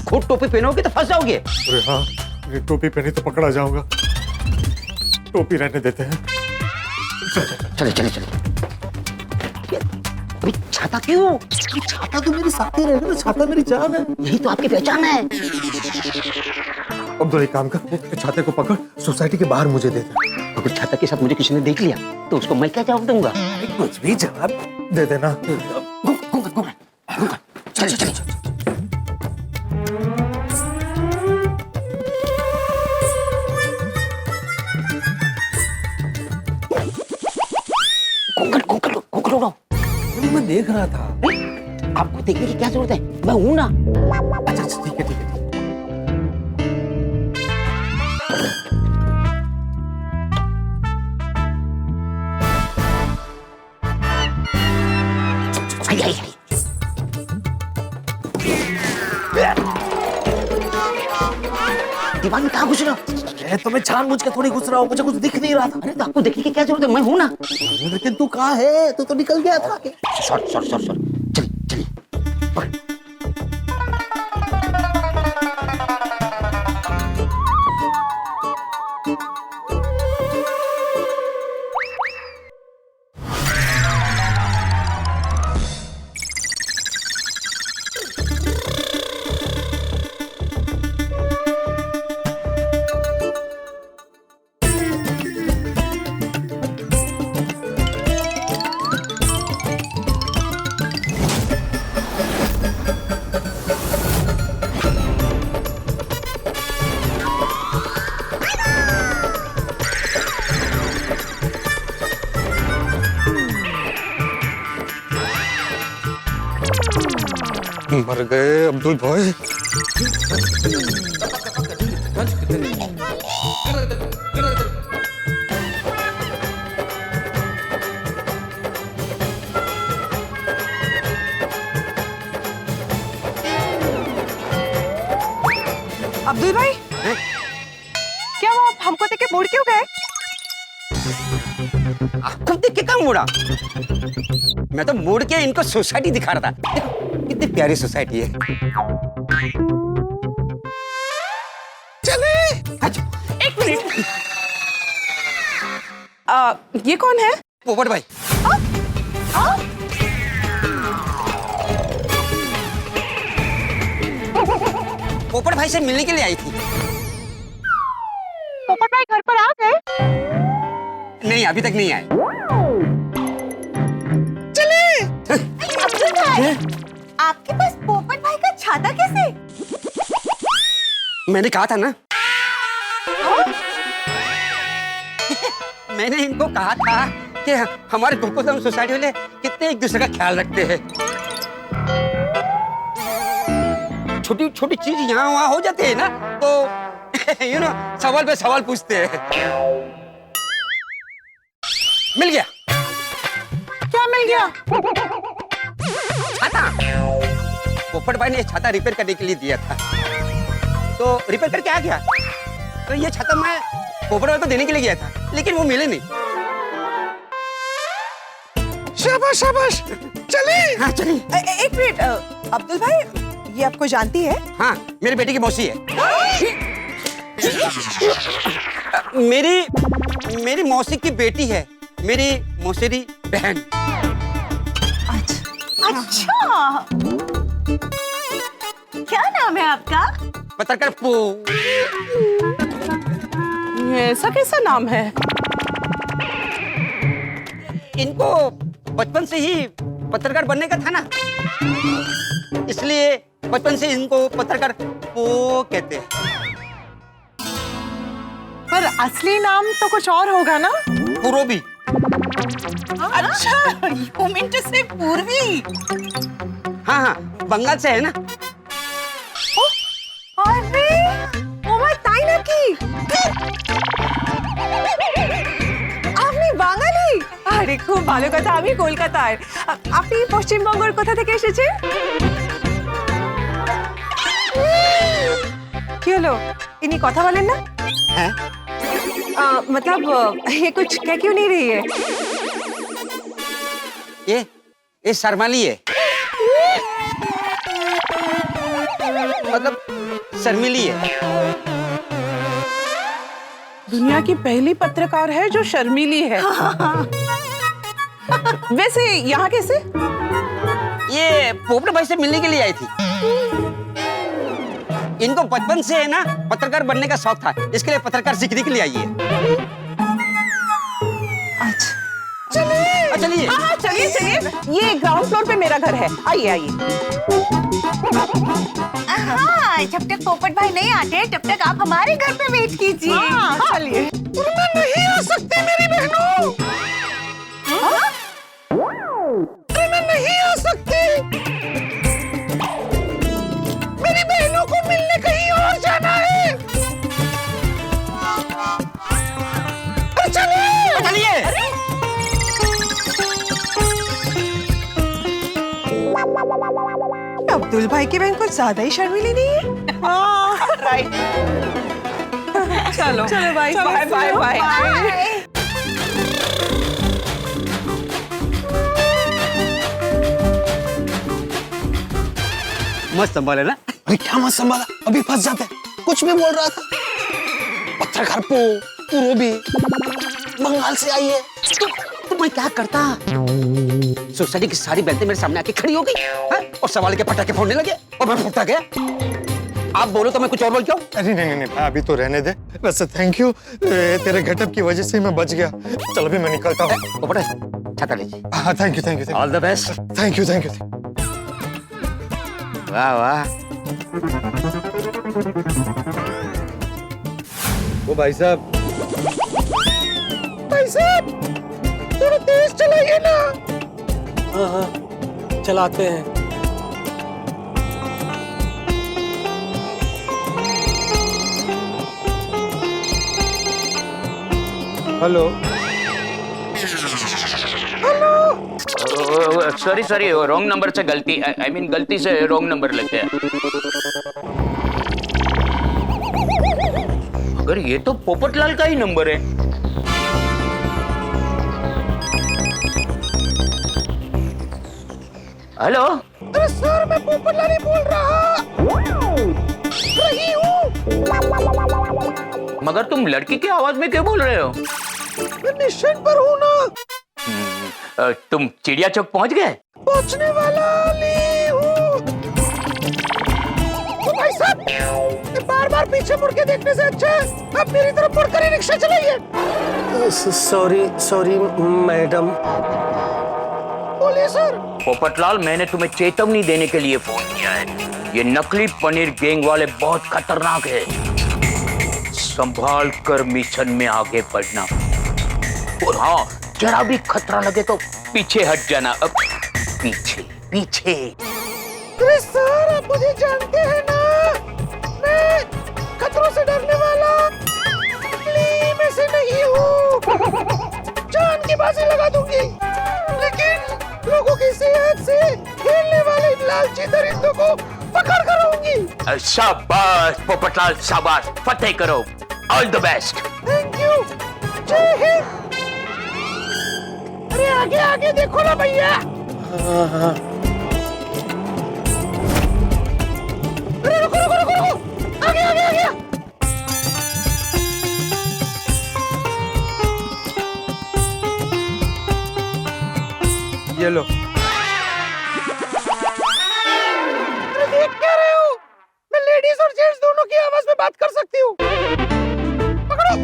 खुद टोपी पहनोगे तो फंस जाओगे। अरे हाँ, ये टोपी पहनी तो पकड़ा जाऊंगा, टोपी रहने देते हैं। चले चले चले। अभी छाता क्यों? छाता तो मेरे साथ ही रहेगा ना, छाता मेरी जान है। यही तो आपकी पहचान है। अब्दुल एक काम कर, छाते को पकड़, सोसाइटी के बाहर मुझे दे दे। अगर छाता के साथ मुझे किसी ने देख लिया तो उसको मैं क्या जवाब दूंगा? कुछ भी जवाब दे देना। चल चल चल। कुकर उड़ाओ। मैं देख रहा था। आपको देखने की क्या जरूरत है, मैं हूं ना। अच्छा ठीक है ठीक है। आई आई आई। दीवार में कहाँ घुस रहा हो? तो मैं जानबूझ के थोड़ी घुस रहा हूँ, मुझे कुछ दिख नहीं रहा था। अरे तो आपको देखने की क्या जरूरत है, मैं हूं ना। लेकिन तू कहाँ है? तू तो निकल गया था। Sorry sorry sorry sorry. चल चल पकड़। मर गए अब्दुल भाई। अब्दुल भाई, क्या वो आप हमको देख के मुड़ क्यों गए? आपको देख के कहाँ मुड़ा? मैं तो मुड़ के इनको सोसाइटी दिखा रहा था। देखो कितनी प्यारी सोसाइटी है। चले। एक मिनट। ये कौन है? पोपट भाई। पोपट भाई से मिलने के लिए आई थी। पोपट भाई घर पर आ गए? नहीं, अभी तक नहीं आए। चले। अब्दुल भाई, आपके पास पोपट भाई का छाता कैसे? मैंने कहा था ना। मैंने इनको कहा था कि हमारे गोकुलधाम सोसाइटी वाले कितने एक दूसरे का ख्याल रखते हैं। छोटी छोटी चीज यहाँ वहाँ हो जाते हैं ना, तो यू नो सवाल पे सवाल पूछते हैं। मिल गया। क्या मिल गया? छाता। पोपट भाई ने छाता रिपेयर करने के लिए दिया था, तो रिपेयर करके आ गया। तो ये छाता मैं पोपट भाई को देने के लिए गया था, लेकिन वो मिले नहीं। शाबाश शाबाश। चले। हाँ चलिए। एक मिनट, अब्दुल भाई, ये आपको जानती है? हाँ, मेरी बेटी की मौसी है। मेरी मौसी की बेटी है, मेरी मौसेरी बहन। अच्छा, क्या नाम है आपका? पत्रकार पू। ऐसा कैसा नाम है? इनको बचपन से ही पत्रकार बनने का था ना, इसलिए बचपन से इनको पत्रकार पो कहते हैं। पर असली नाम तो कुछ और होगा ना? पूर्वी। अच्छा, you mean to say पूर्वी? हाँ हाँ, बंगाल से है ना। अरे, ওমা তাই নাকি? আপনি বাঙালি? আরে খুব ভালো কথা, আমি কলকাতার। আপনি পশ্চিমবঙ্গের কোথা থেকে এসেছেন? কি হলো? ইনি কথা বলেন না? হ্যাঁ। मतलब ये कुछ कह क्यों नहीं रही है? ये शर्माली है, मतलब शर्मिली है। दुनिया की पहली पत्रकार है जो शर्मीली है। वैसे यहाँ कैसे? ये पोपट भाई से मिलने के लिए आई थी। इनको बचपन से है ना पत्रकार बनने का शौक था, इसके लिए पत्रकार सीखने के लिए आई है। अच्छा, चलिए चलिए। हाँ चलिए चलिए, ये ग्राउंड फ्लोर पे मेरा घर है, आइए आइए। हाँ, जब तक पोपट भाई नहीं आते तब तक आप हमारे घर पे वेट कीजिए। हाँ चलिए। मैं नहीं आ सकती मेरी बहनों, मैं नहीं आ सकती, मेरी बहनों को मिलने कहीं और जाना है। चलिए चलिए। अब्दुल भाई की बहन कुछ ज्यादा ही शर्मीली नहीं है। हाँ राइट। चलो चलो बाय बाय बाय बाय। मस्त संभाले ना। अरे क्या मत संभाला, अभी फंस जाते, कुछ भी बोल रहा था। पत्रकार पूरो भी बंगाल से आई है। तो मैं क्या करता? सोसाइटी की सारी बेलते मेरे सामने आके खड़ी हो गई और सवाल के पटाखे फोड़ने लगे और मैं फूटता गया। आप बोलो तो मैं कुछ और बोल क्यों? अरे नहीं नहीं भाई, अभी तो रहने दे। वैसे थैंक यू, तेरे गेटअप की वजह से मैं बच गया। चल अभी मैं निकलता हूँ। छाता लीजिए। हाँ thank you. All the best. Thank you. वाह वाह। वो भाई साहब थोड़ा तेज चलाइए ना। हाँ चलाते हैं। हेलो सॉरी रॉन्ग नंबर से गलती, आई मीन गलती से रॉन्ग नंबर लगते हैं। अगर ये तो पोपटलाल का ही नंबर है। हेलो। अरे सर मैं पोपटलाल ही बोल रही हूँ। मगर तुम लड़की की आवाज में क्यों बोल रहे हो? मैं मिशन पर हूँ ना। तुम चिड़िया चौक पहुंच गए? पहुंचने वाला हूँ। तो भाई साहब, बार-बार पीछे मुड़ के देखने से अच्छा है आप मेरी तरफ मुड़कर ही रिक्शा चलाइए। Sorry madam. बोलिए सर। पोपटलाल, मैंने तुम्हें चेतावनी देने के लिए फोन किया है। ये नकली पनीर गैंग वाले बहुत खतरनाक है। संभाल कर मिशन में आगे बढ़ना, और हाँ, जरा भी खतरा लगे तो पीछे हट जाना। अब पीछे। अरे सर, आप मुझे जानते हैं ना, मैं खतरों से डरने वाला में से नहीं हूँ। जान की बाजी लगा दूंगी, लेकिन लोगों की सेहत से खेलने वाले इन लालची दरिंदों को पकड़ कर रहूंगी। शाबाश पोपटलाल, शाबाश, फतेह करो। All the best. Thank you. जय हिंद। अरे आगे देखो ना भैया। हाँ। अरे रुको। आगे। ये लो। अरे देख क्या रहे हो? मैं लेडीज और जेंट्स दोनों की आवाज में बात कर सकती हूँ। पकड़ो।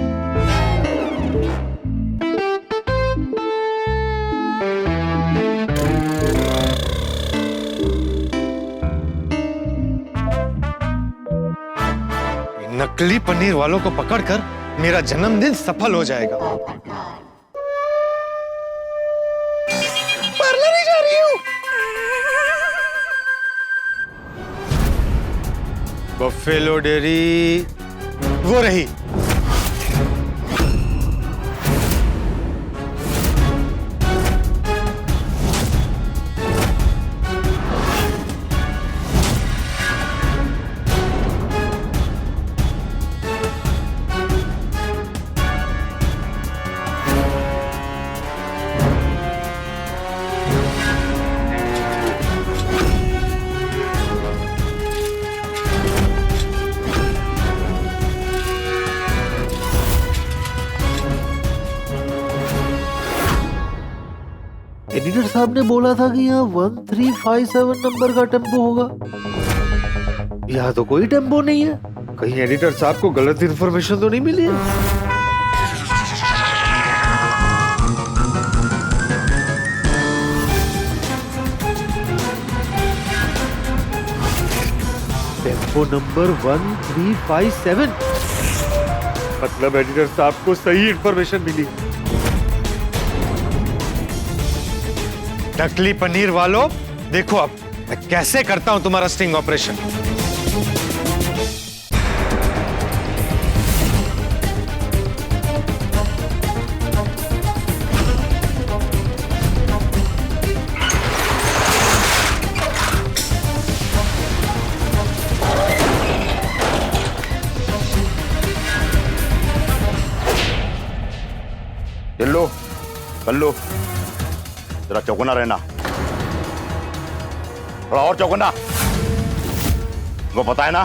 नकली पनीर वालों को पकड़कर मेरा जन्मदिन सफल हो जाएगा। पार्लर ही जा रही हूँ। बफेलो डेयरी वो रही। एडिटर साहब ने बोला था कि यहाँ 1357 नंबर का टेम्पो होगा। यहाँ तो कोई टेम्पो नहीं है। कहीं एडिटर साहब को गलत इन्फॉर्मेशन तो नहीं मिली है? वो नंबर 1357। मतलब एडिटर साहब को सही इंफॉर्मेशन मिली। नकली पनीर वालों, देखो अब मैं कैसे करता हूं तुम्हारा स्टिंग ऑपरेशन। लो कल्लू, जरा चौकन्ना रहना, थोड़ा और चौकन्ना। तुमको पता है ना,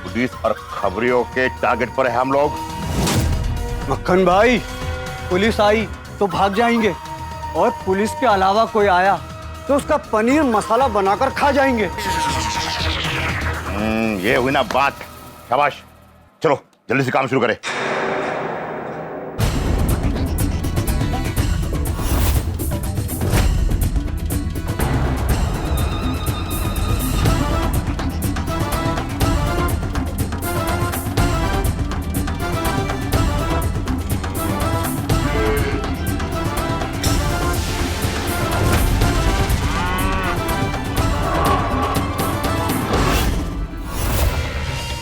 पुलिस और खबरियों के टारगेट पर है हम लोग। मक्खन भाई, पुलिस आई तो भाग जाएंगे और पुलिस के अलावा कोई आया तो उसका पनीर मसाला बनाकर खा जाएंगे। ये हुई ना बात। शाबाश, चलो जल्दी से काम शुरू करें।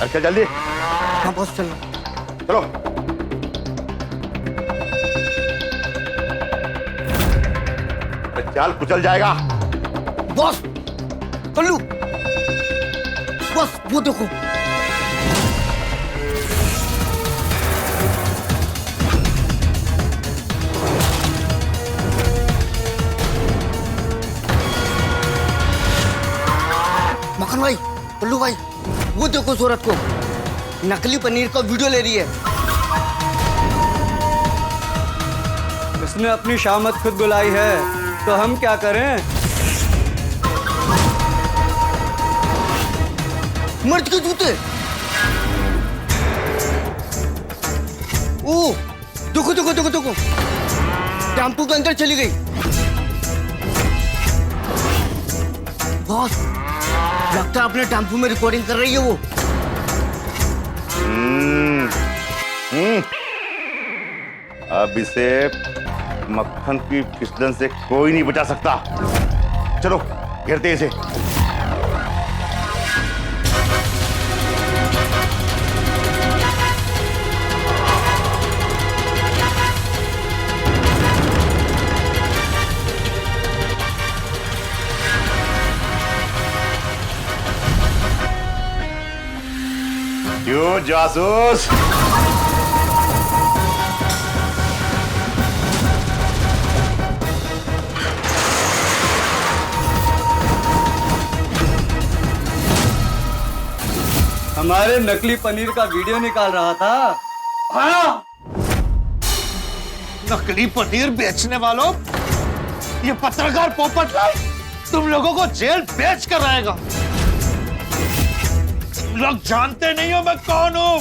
चल जल्दी। हाँ बॉस, चलो चलो। चाल कुचल जाएगा। बॉस, कल्लू, बॉस वो देखो। मक्खन भाई, कल्लू भाई, वो देखो सूरत को, नकली पनीर का वीडियो ले रही है। इसने अपनी शामत खुद बुलाई है, तो हम क्या करें? मर्द के जूते। ओ, देखो देखो देखो देखो, टेम्पो के अंदर चली गई। बॉस, लगता है अपने टेम्पो में रिकॉर्डिंग कर रही है वो। अब इसे मक्खन की फिसलन से कोई नहीं बचा सकता। चलो घेरते इसे। क्यों जासूस? हमारे नकली पनीर का वीडियो निकाल रहा था। हाँ, नकली पनीर बेचने वालों, ये पत्रकार पोपटलाल तुम लोगों को जेल बेच कर आएगा। तुम लोग जानते नहीं हो मैं कौन हूं।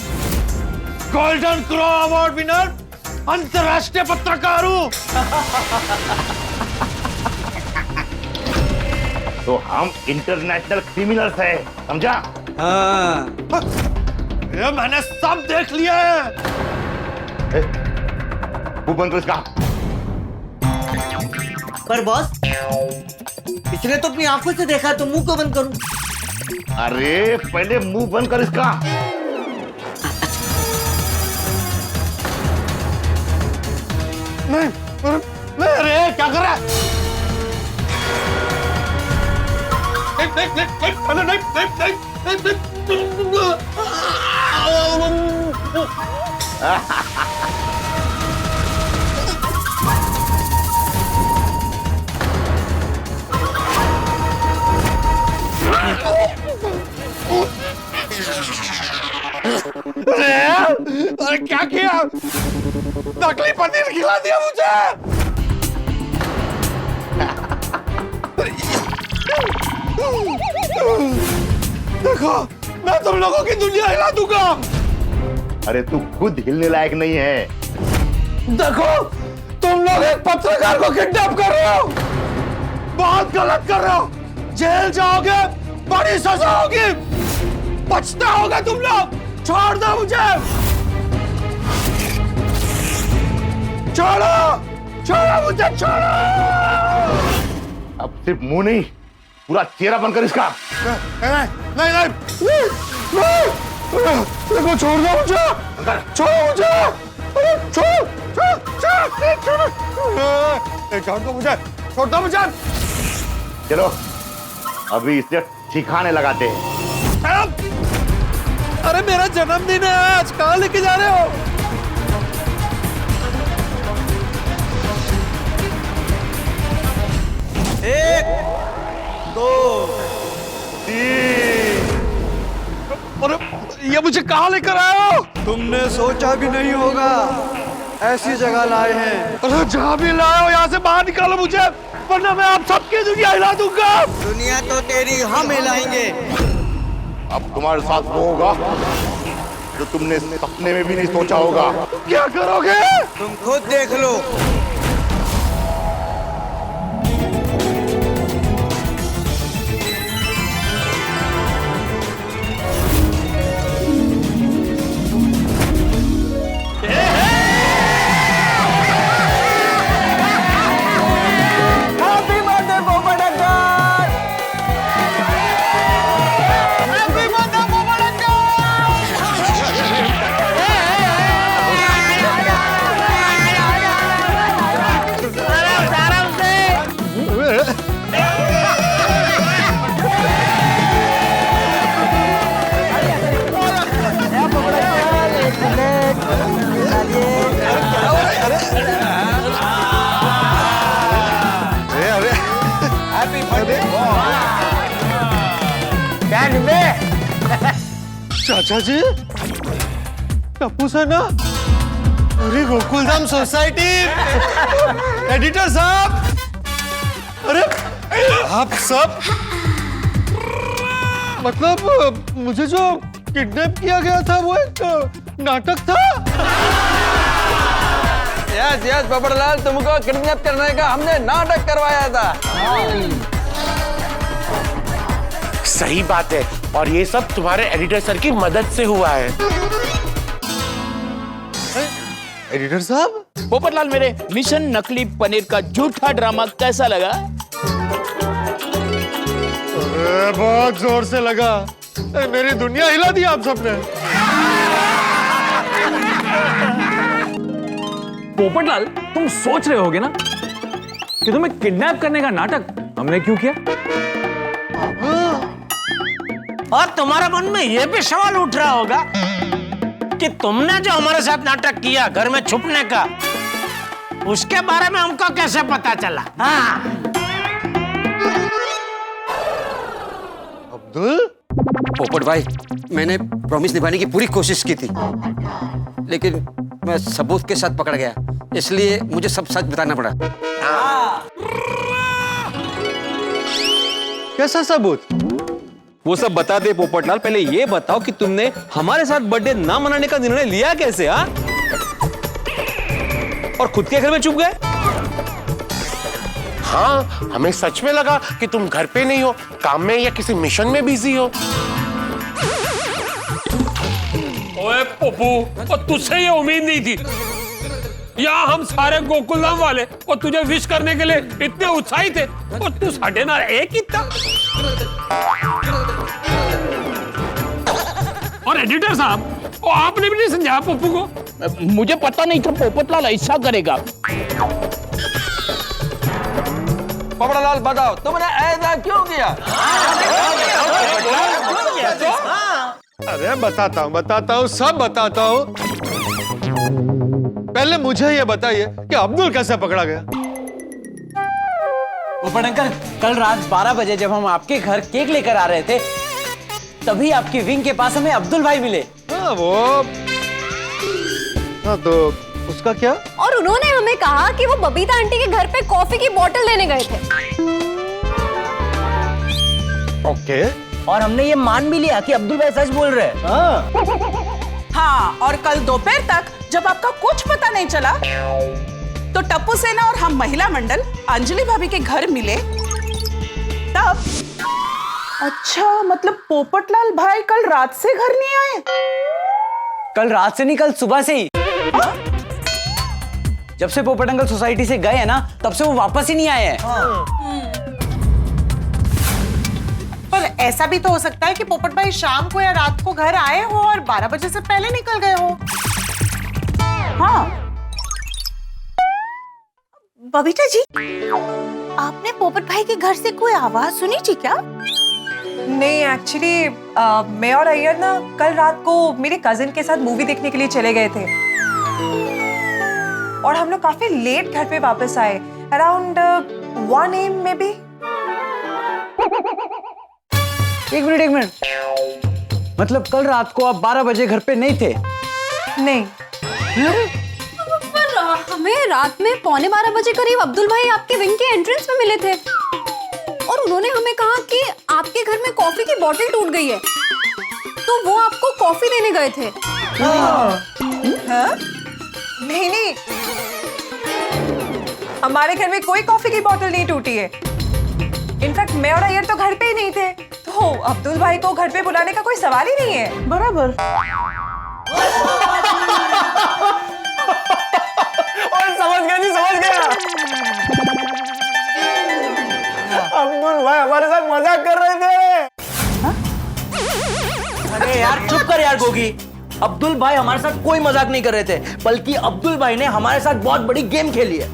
गोल्डन क्रो अवार्ड विनर, अंतर्राष्ट्रीय पत्रकार हूं। तो हम इंटरनेशनल क्रिमिनल्स हैं, समझा? हाँ। ये मैंने सब देख लिया है। वो बंद करो इसका। पर बॉस, इसने तो अपनी आंखों से देखा, तो मुंह को बंद करूं? अरे पहले मुंह बंद कर इसका। नहीं, अरे क्या कर रहा है? अरे क्या किया? नकली पनीर खिला दिया मुझे। देखो, मैं तुम लोगों की दुनिया हिला दूंगा। अरे तू खुद हिलने लायक नहीं है। देखो, तुम लोग एक पत्रकार को किडनैप कर रहे हो, बहुत गलत कर रहे हो। जेल जाओगे, बड़ी सजा होगी। पछता होगा तुम लोग। छोड़ दो मुझे, छोड़ो, छोड़ो मुझे, छोड़ो। अब सिर्फ मुंह नहीं, पूरा चेहरा बनकर इसका। नहीं नहीं, देखो, छोड़ दो मुझे, छोड़ो मुझे, छोड़ दो मुझे, छोड़ दो मुझे। चलो अभी इसे ठिकाने लगाते हैं। अरे मेरा जन्मदिन है आज, कहाँ लेके जा रहे हो? एक, दो, तीन। अरे ये मुझे कहाँ लेकर आए हो? तुमने सोचा भी नहीं होगा, ऐसी जगह लाए हैं। अरे जहाँ भी लाए हो यहाँ से बाहर निकालो मुझे, वरना मैं आप सबकी दुनिया हिला दूंगा। दुनिया तो तेरी हम हिलाएंगे। अब तुम्हारे साथ वो होगा जो तुमने सपने में भी नहीं सोचा होगा। क्या करोगे? तुम खुद देख लो। चाचा जी, टप्पू सेना, अरे गोकुलधाम सोसाइटी, एडिटर साहब, अरे आप सब, मतलब मुझे जो किडनैप किया गया था वो एक नाटक था। यस यस पोपटलाल, तुमको किडनैप करने का हमने नाटक करवाया था। सही बात है, और ये सब तुम्हारे एडिटर सर की मदद से हुआ है। एडिटर साहब, पोपटलाल, मेरे मिशन नकली पनीर का झूठा ड्रामा कैसा लगा? अरे बहुत जोर से लगा, मेरी दुनिया हिला दी आप सबने। पोपटलाल, तुम सोच रहे होगे ना कि तुम्हें किडनैप करने का नाटक हमने क्यों किया? और तुम्हारे मन में यह भी सवाल उठ रहा होगा कि तुमने जो हमारे साथ नाटक किया घर में छुपने का, उसके बारे में हमको कैसे पता चला? हाँ। अब्दुल, पोपट भाई, मैंने प्रॉमिस निभाने की पूरी कोशिश की थी, लेकिन मैं सबूत के साथ पकड़ गया, इसलिए मुझे सब सच बताना पड़ा। कैसा सबूत? वो सब बता दे पोपटलाल, पहले ये बताओ कि तुमने हमारे साथ बर्थडे ना मनाने का निर्णय लिया कैसे? हाँ, और खुद के घर में छुप गए? हाँ, हमें सच में लगा कि तुम घर पे नहीं हो, काम में या किसी मिशन में बिजी हो। ओए पप्पू, और तुझसे ये उम्मीद नहीं थी। यहाँ हम सारे गोकुलधाम वाले और तुझे विश करने के लिए इतने उत्साहित थे, और तू साढ़े ना एक ही था। और एडिटर साहब, वो आपने भी नहीं समझाया पप्पू को? मुझे पता नहीं था पोपटलाल ऐसा करेगा। पोपटलाल, बताओ तुमने ऐसा क्यों किया? अरे बताता हूँ, सब बताता हूँ। पहले मुझे ये बताइए कि अब्दुल कैसे पकड़ा गया? पोपट अंकल, कल रात 12 बजे जब हम आपके घर केक लेकर आ रहे थे, तभी आपकी विंग के पास हमें अब्दुल भाई मिले। हाँ, तो उसका क्या? और उन्होंने हमें कहा कि वो बबीता आंटी के घर पे कॉफी की बोतल लेने गए थे। ओके। और हमने ये मान भी लिया कि अब्दुल भाई सच बोल रहे हैं। हाँ, और कल दोपहर तक जब आपका कुछ पता नहीं चला, तो टप्पू सेना और हम महिला मंडल अंजलि भाभी के घर मिले, तब अच्छा, मतलब पोपटलाल भाई कल रात से घर नहीं आए? कल रात से नहीं, कल सुबह से ही। जब से पोपट अंकल सोसाइटी से गए हैं ना, तब से वो वापस ही नहीं आए हैं। पर ऐसा भी तो हो सकता है कि पोपट भाई शाम को या रात को घर आए हो और 12 बजे से पहले निकल गए हो। हाँ। बबीता जी, आपने पोपट भाई के घर से कोई आवाज सुनी थी क्या? नहीं, एक्चुअली मैं और अय्यर ना कल रात को मेरे कजिन के साथ मूवी देखने के लिए चले गए थे और हम लोग काफी लेट घर पे वापस आए, अराउंड 1 AM में भी। एक मिनट, मतलब कल रात को आप 12 बजे घर पे नहीं थे? नहीं। पर हमें रात में 11:15 बजे करीब अब्दुल भाई आपके विंग के एंट्रेंस में मिले थे और उन्होंने हमें कहा कि आपके घर में कॉफी की बोतल टूट गई है, तो वो आपको कॉफी देने गए थे। हाँ? नहीं, हमारे घर में कोई कॉफी की बोतल नहीं टूटी है। इनफैक्ट मैं और अय्यर तो घर पे ही नहीं थे, तो अब्दुल भाई को घर पे बुलाने का कोई सवाल ही नहीं है। बराबर। और समझ गया जी, समझ गया। अब्दुल भाई हमारे साथ मजाक कर रहे थे। अरे यार चुप कर यार गोगी। अब्दुल भाई हमारे साथ कोई मजाक नहीं कर रहे थे, बल्कि अब्दुल भाई ने हमारे साथ बहुत बड़ी गेम खेली है।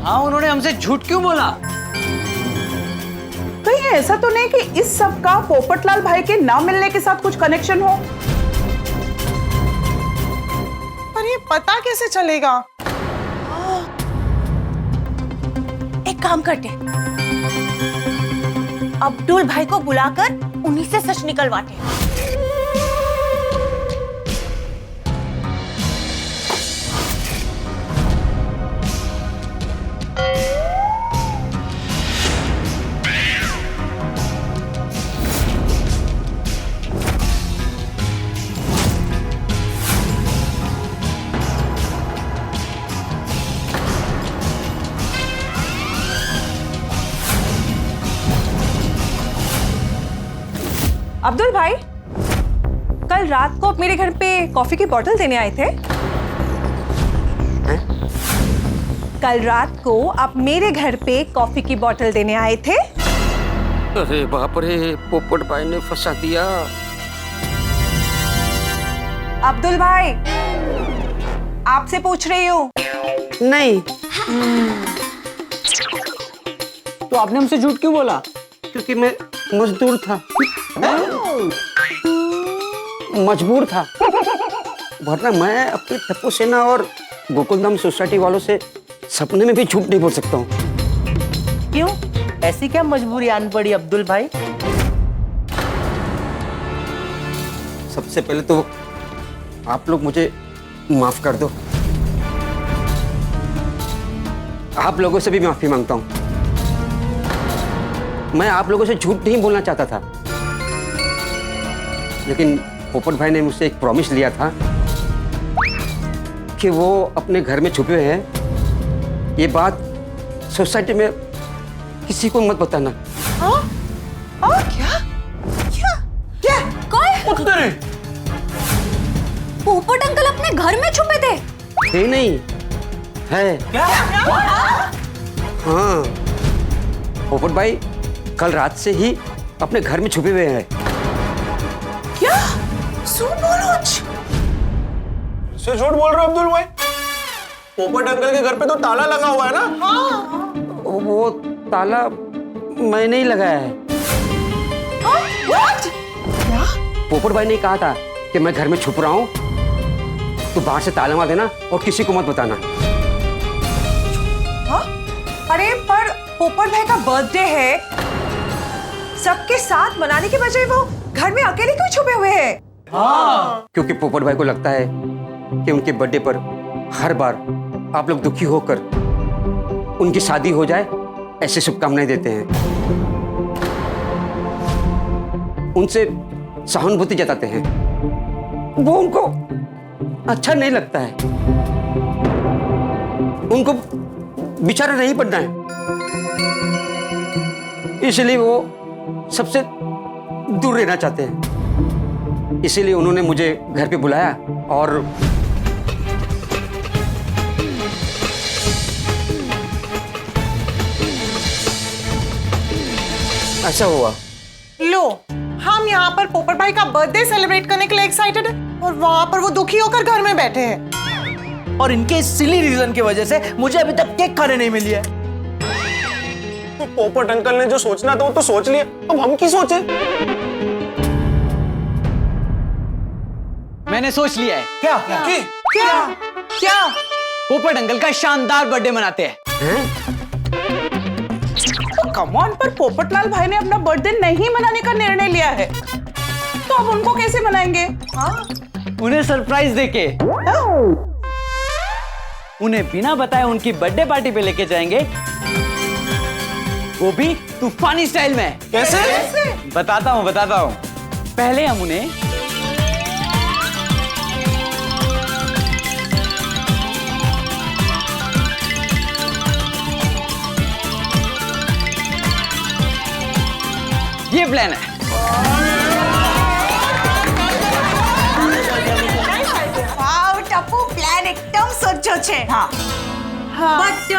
हाँ, उन्होंने हमसे झूठ क्यों बोला? कहीं ऐसा तो नहीं कि इस सब का पोपटलाल भाई के ना मिलने के साथ कुछ कनेक्शन हो? पर ये पता कैसे चलेगा? एक काम करते, अब्दुल भाई को बुलाकर उन्हीं से सच निकलवाते। अब्दुल भाई कल रात को आप मेरे घर पे कॉफी की बोतल देने आए थे? कल रात को आप मेरे घर पे कॉफी की बोतल देने आए थे? अरे बाप रे, पोपट भाई ने फंसा दिया। अब्दुल भाई, आपसे पूछ रही हूँ। नहीं। तो आपने हमसे झूठ क्यों बोला? क्योंकि मैं मजदूर था, मजबूर था, वरना मैं अपनी टप्पू सेना और गोकुलधाम सोसाइटी वालों से सपने में भी झूठ नहीं बोल सकता हूँ। क्यों? ऐसी क्या मजबूरी आन पड़ी अब्दुल भाई? सबसे पहले तो आप लोग मुझे माफ कर दो। आप लोगों से भी माफी मांगता हूँ। मैं आप लोगों से झूठ नहीं बोलना चाहता था, लेकिन पोपट भाई ने मुझसे एक प्रॉमिस लिया था कि वो अपने घर में छुपे हैं। ये बात सोसाइटी में किसी को मत बताना। क्या? कौन? पोपट अंकल अपने घर में छुपे थे? थे नहीं, है। क्या? हाँ, पोपट भाई कल रात से ही अपने घर में छुपे हुए हैं। क्या? सुमोलोच? से झूठ बोल रहे हो अब्दुल भाई? पोपट अंकल के घर पे तो ताला लगा हुआ है ना? हाँ। वो ताला मैंने ही लगाया है। What? पोपट भाई ने कहा था कि मैं घर में छुप रहा हूँ, तो बाहर से ताला मार देना और किसी को मत बताना। हाँ? अरे पर पोपट भाई का बर्थडे है, सबके साथ मनाने के बजाय वो घर में अकेले क्यों छुपे हुए हैं? क्योंकि पोपट भाई को लगता है कि उनके बर्थडे पर हर बार आप लोग दुखी होकर उनकी शादी हो जाए, ऐसे शुभकामनाएं देते हैं, उनसे सहानुभूति जताते हैं। वो उनको अच्छा नहीं लगता है, उनको बेचारा नहीं पड़ना है। इसलिए वो सबसे दूर रहना चाहते हैं। इसीलिए उन्होंने मुझे घर पे बुलाया और ऐसा हुआ। लो, हम यहाँ पर पोपट भाई का बर्थडे सेलिब्रेट करने के लिए एक्साइटेड है और वहाँ पर वो दुखी होकर घर में बैठे हैं। और इनके सिली रीजन की वजह से मुझे अभी तक केक खाने नहीं मिली है। तो पोपट अंकल ने जो सोचना था वो तो सोच लिया, अब हम की सोचे? मैंने सोच लिया है। क्या? क्या? पोपट अंकल का शानदार बर्थडे मनाते हैं। तो कम ऑन, पर पोपटलाल भाई ने अपना बर्थडे नहीं मनाने का निर्णय लिया है, तो अब उनको कैसे मनाएंगे? उन्हें सरप्राइज देके, उन्हें बिना बताए उनकी बर्थडे पार्टी पे लेके जाएंगे, वो भी तूफानी स्टाइल में। कैसे? बताता हूँ। पहले हम उन्हें ये प्लान है। वाव, टप्पू प्लान एकदम सोचो छे। हाँ। बट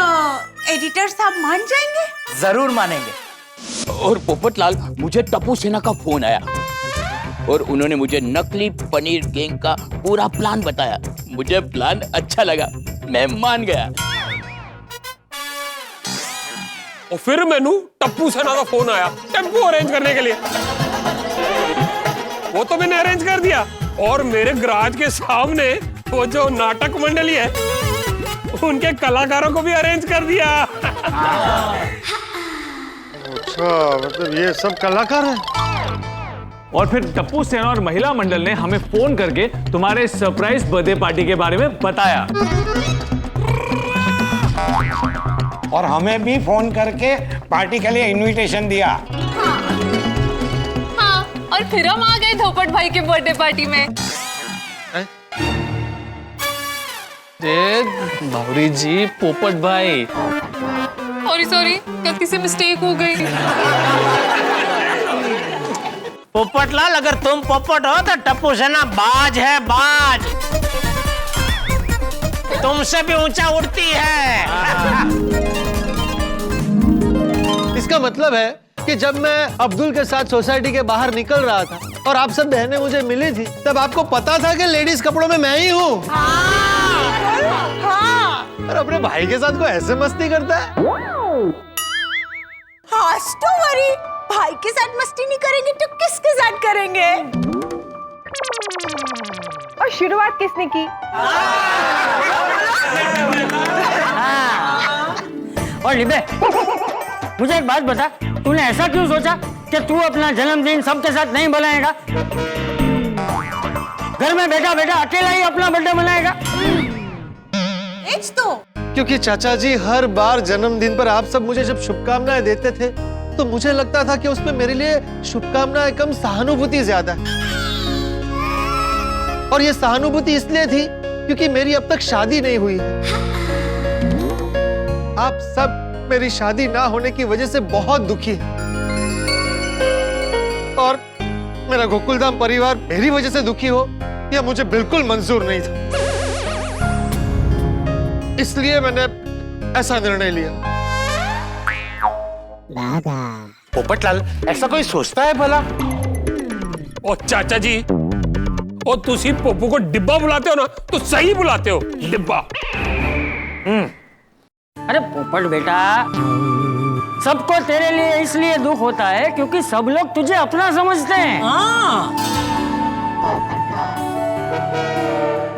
एडिटर साहब मान जाएंगे? जरूर मानेंगे। और पोपटलाल, मुझे टप्पू सेना का फोन आया और उन्होंने मुझे नकली पनीर गैंग का पूरा प्लान बताया। मुझे प्लान अच्छा लगा, मैं मान गया। और फिर मैनू टप्पू सेना का फोन आया टेम्पो अरेंज करने के लिए। वो तो मैंने अरेंज कर दिया और मेरे गराज के सामने वो जो नाटक मंडली है उनके कलाकारों को भी अरेंज कर दिया। अच्छा, मतलब ये सब कलाकार हैं। और फिर टप्पू सेना और महिला मंडल ने हमें फोन करके तुम्हारे सरप्राइज बर्थडे पार्टी के बारे में बताया। और हमें भी फोन करके पार्टी के लिए इनविटेशन दिया। हाँ, और फिर हम आ गए पोपट भाई के बर्थडे पार्टी में। बावरी जी, पोपट भाई। सॉरी, गलती से मिस्टेक हो गई। पोपटलाल, अगर तुम पोपट हो तो टप्पू सेना बाज है, बाज। तुमसे भी ऊंचा उड़ती है। इसका मतलब है कि जब मैं अब्दुल के साथ सोसाइटी के बाहर निकल रहा था और आप सब बहनें मुझे मिली थी, तब आपको पता था कि लेडीज कपड़ों में मैं ही हूँ। और अपने भाई के साथ कोई ऐसे मस्ती करता है? तो वरी, भाई के साथ मस्ती नहीं करेंगे तो किसके साथ करेंगे? और शुरुआत किसने की? और लिबे, मुझे एक बात बता, तूने ऐसा क्यों सोचा कि तू अपना जन्मदिन सबके साथ नहीं मनाएगा? घर में बैठा बैठा अकेला ही अपना बर्थडे मनाएगा? तो क्योंकि चाचा जी, हर बार जन्मदिन पर आप सब मुझे जब शुभकामनाएं देते थे तो मुझे लगता था कि उसमें मेरे लिए शुभकामनाएं कम, सहानुभूति ज्यादा है। और ये सहानुभूति इसलिए थी क्योंकि मेरी अब तक शादी नहीं हुई है। आप सब मेरी शादी ना होने की वजह से बहुत दुखी है और मेरा गोकुलधाम परिवार मेरी वजह से दुखी हो, यह मुझे बिल्कुल मंजूर नहीं था। इसलिए मैंने ऐसा निर्णय लिया। पोपटलाल, ऐसा कोई सोचता है भला? ओ चाचा जी, ओ तुसी पप्पू को डिब्बा बुलाते हो ना, तो सही बुलाते हो, डिब्बा। अरे पोपट बेटा, सबको तेरे लिए इसलिए दुख होता है क्योंकि सब लोग तुझे अपना समझते हैं।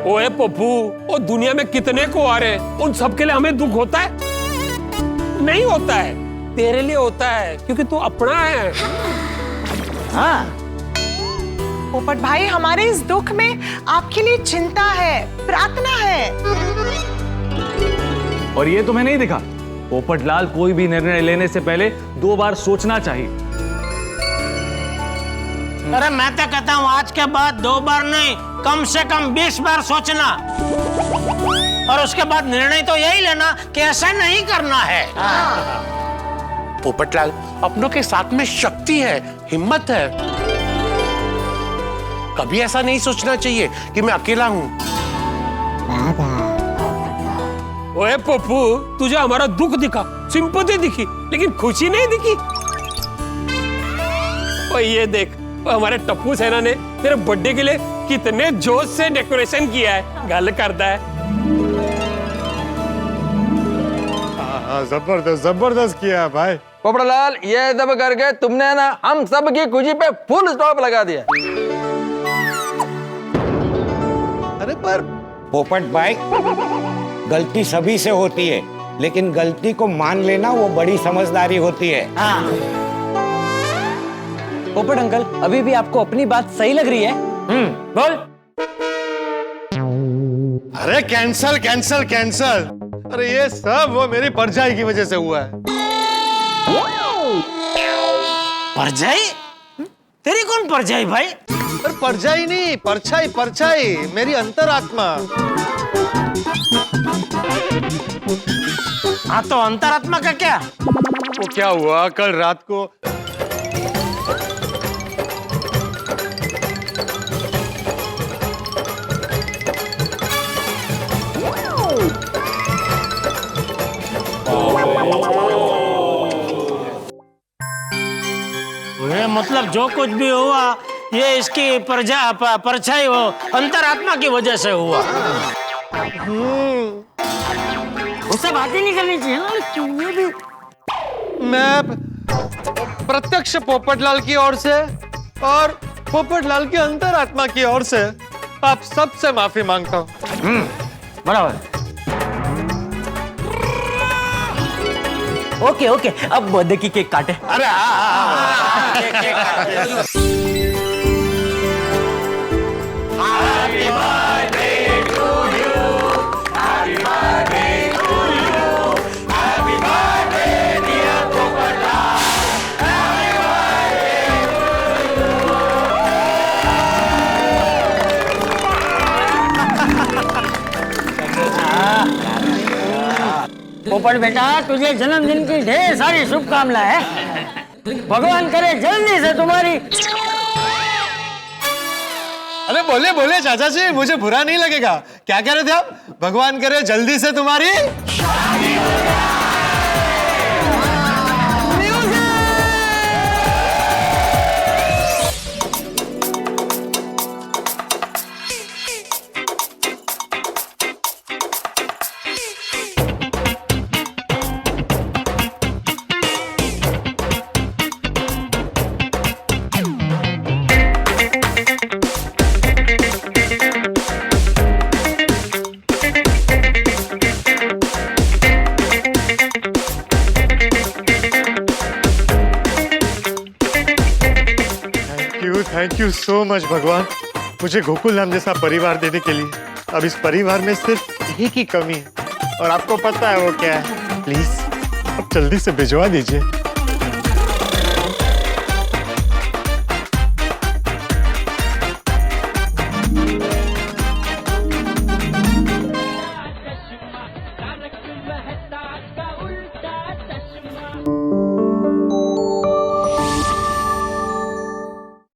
ओए पप्पू, ओ दुनिया में कितने को आ रहे, उन सबके लिए हमें दुख होता है? नहीं होता है, तेरे लिए होता है क्योंकि तू अपना है। हाँ। पोपट भाई, हमारे इस दुख में आपके लिए चिंता है, प्रार्थना है। और ये तुम्हें नहीं दिखा? पोपटलाल, कोई भी निर्णय लेने से पहले 2 बार सोचना चाहिए। अरे मैं तो कहता हूँ आज के बाद 2 बार नहीं, कम से कम 20 बार सोचना और उसके बाद निर्णय तो यही लेना कि ऐसा नहीं करना है। पोपटलाल, अपनों के साथ में शक्ति है, हिम्मत है। कभी ऐसा नहीं सोचना चाहिए कि मैं अकेला हूं। ओए पप्पू, तुझे हमारा दुख दिखा, सिंपैथी दिखी, लेकिन खुशी नहीं दिखी। और ये देख, हमारे टप्पू सेना ने तेरे बर्थडे के लिए कितने जोश से डेकोरेशन किया है, गल करता है। हाँ, जबरदस्त जबरदस्त किया भाई। पोपटलाल, ये सब करके तुमने ना हम सब की खुशी पे फुल स्टॉप लगा दिया। अरे पर पोपट भाई, गलती सभी से होती है, लेकिन गलती को मान लेना वो बड़ी समझदारी होती है। पोपट अंकल, अभी भी आपको अपनी बात सही लग रही है? बोल। अरे कैंसल कैंसल कैंसल। अरे ये सब वो मेरी परछाई की वजह से हुआ है। परछाई? तेरी कौन परछाई भाई? अरे परछाई नहीं, परछाई परछाई, मेरी अंतरात्मा। हाँ तो अंतरात्मा का क्या? वो क्या हुआ कल रात को, मतलब जो कुछ भी हुआ ये इसकी परछाई हो अंतरात्मा की वजह से हुआ। उससे बातें नहीं करनी चाहिए ना, तुम्हें भी। मैं प्रत्यक्ष पोपटलाल की ओर से और पोपटलाल की अंतरात्मा की ओर से आप सबसे माफी मांगता हूँ। बराबर। ओके ओके, अब बर्थडे की केक काटे। अरे पोपट बेटा, तुझे जन्मदिन की ढेर सारी शुभकामनाएं। भगवान करे जल्दी से तुम्हारी। अरे बोले बोले चाचा जी, मुझे बुरा नहीं लगेगा। क्या कह रहे थे आप? भगवान करे जल्दी से तुम्हारी थैंक यू सो मच भगवान, मुझे गोकुल धाम जैसा परिवार देने के लिए। अब इस परिवार में सिर्फ एक ही कमी है और आपको पता है वो क्या है। प्लीज अब जल्दी से भिजवा दीजिए।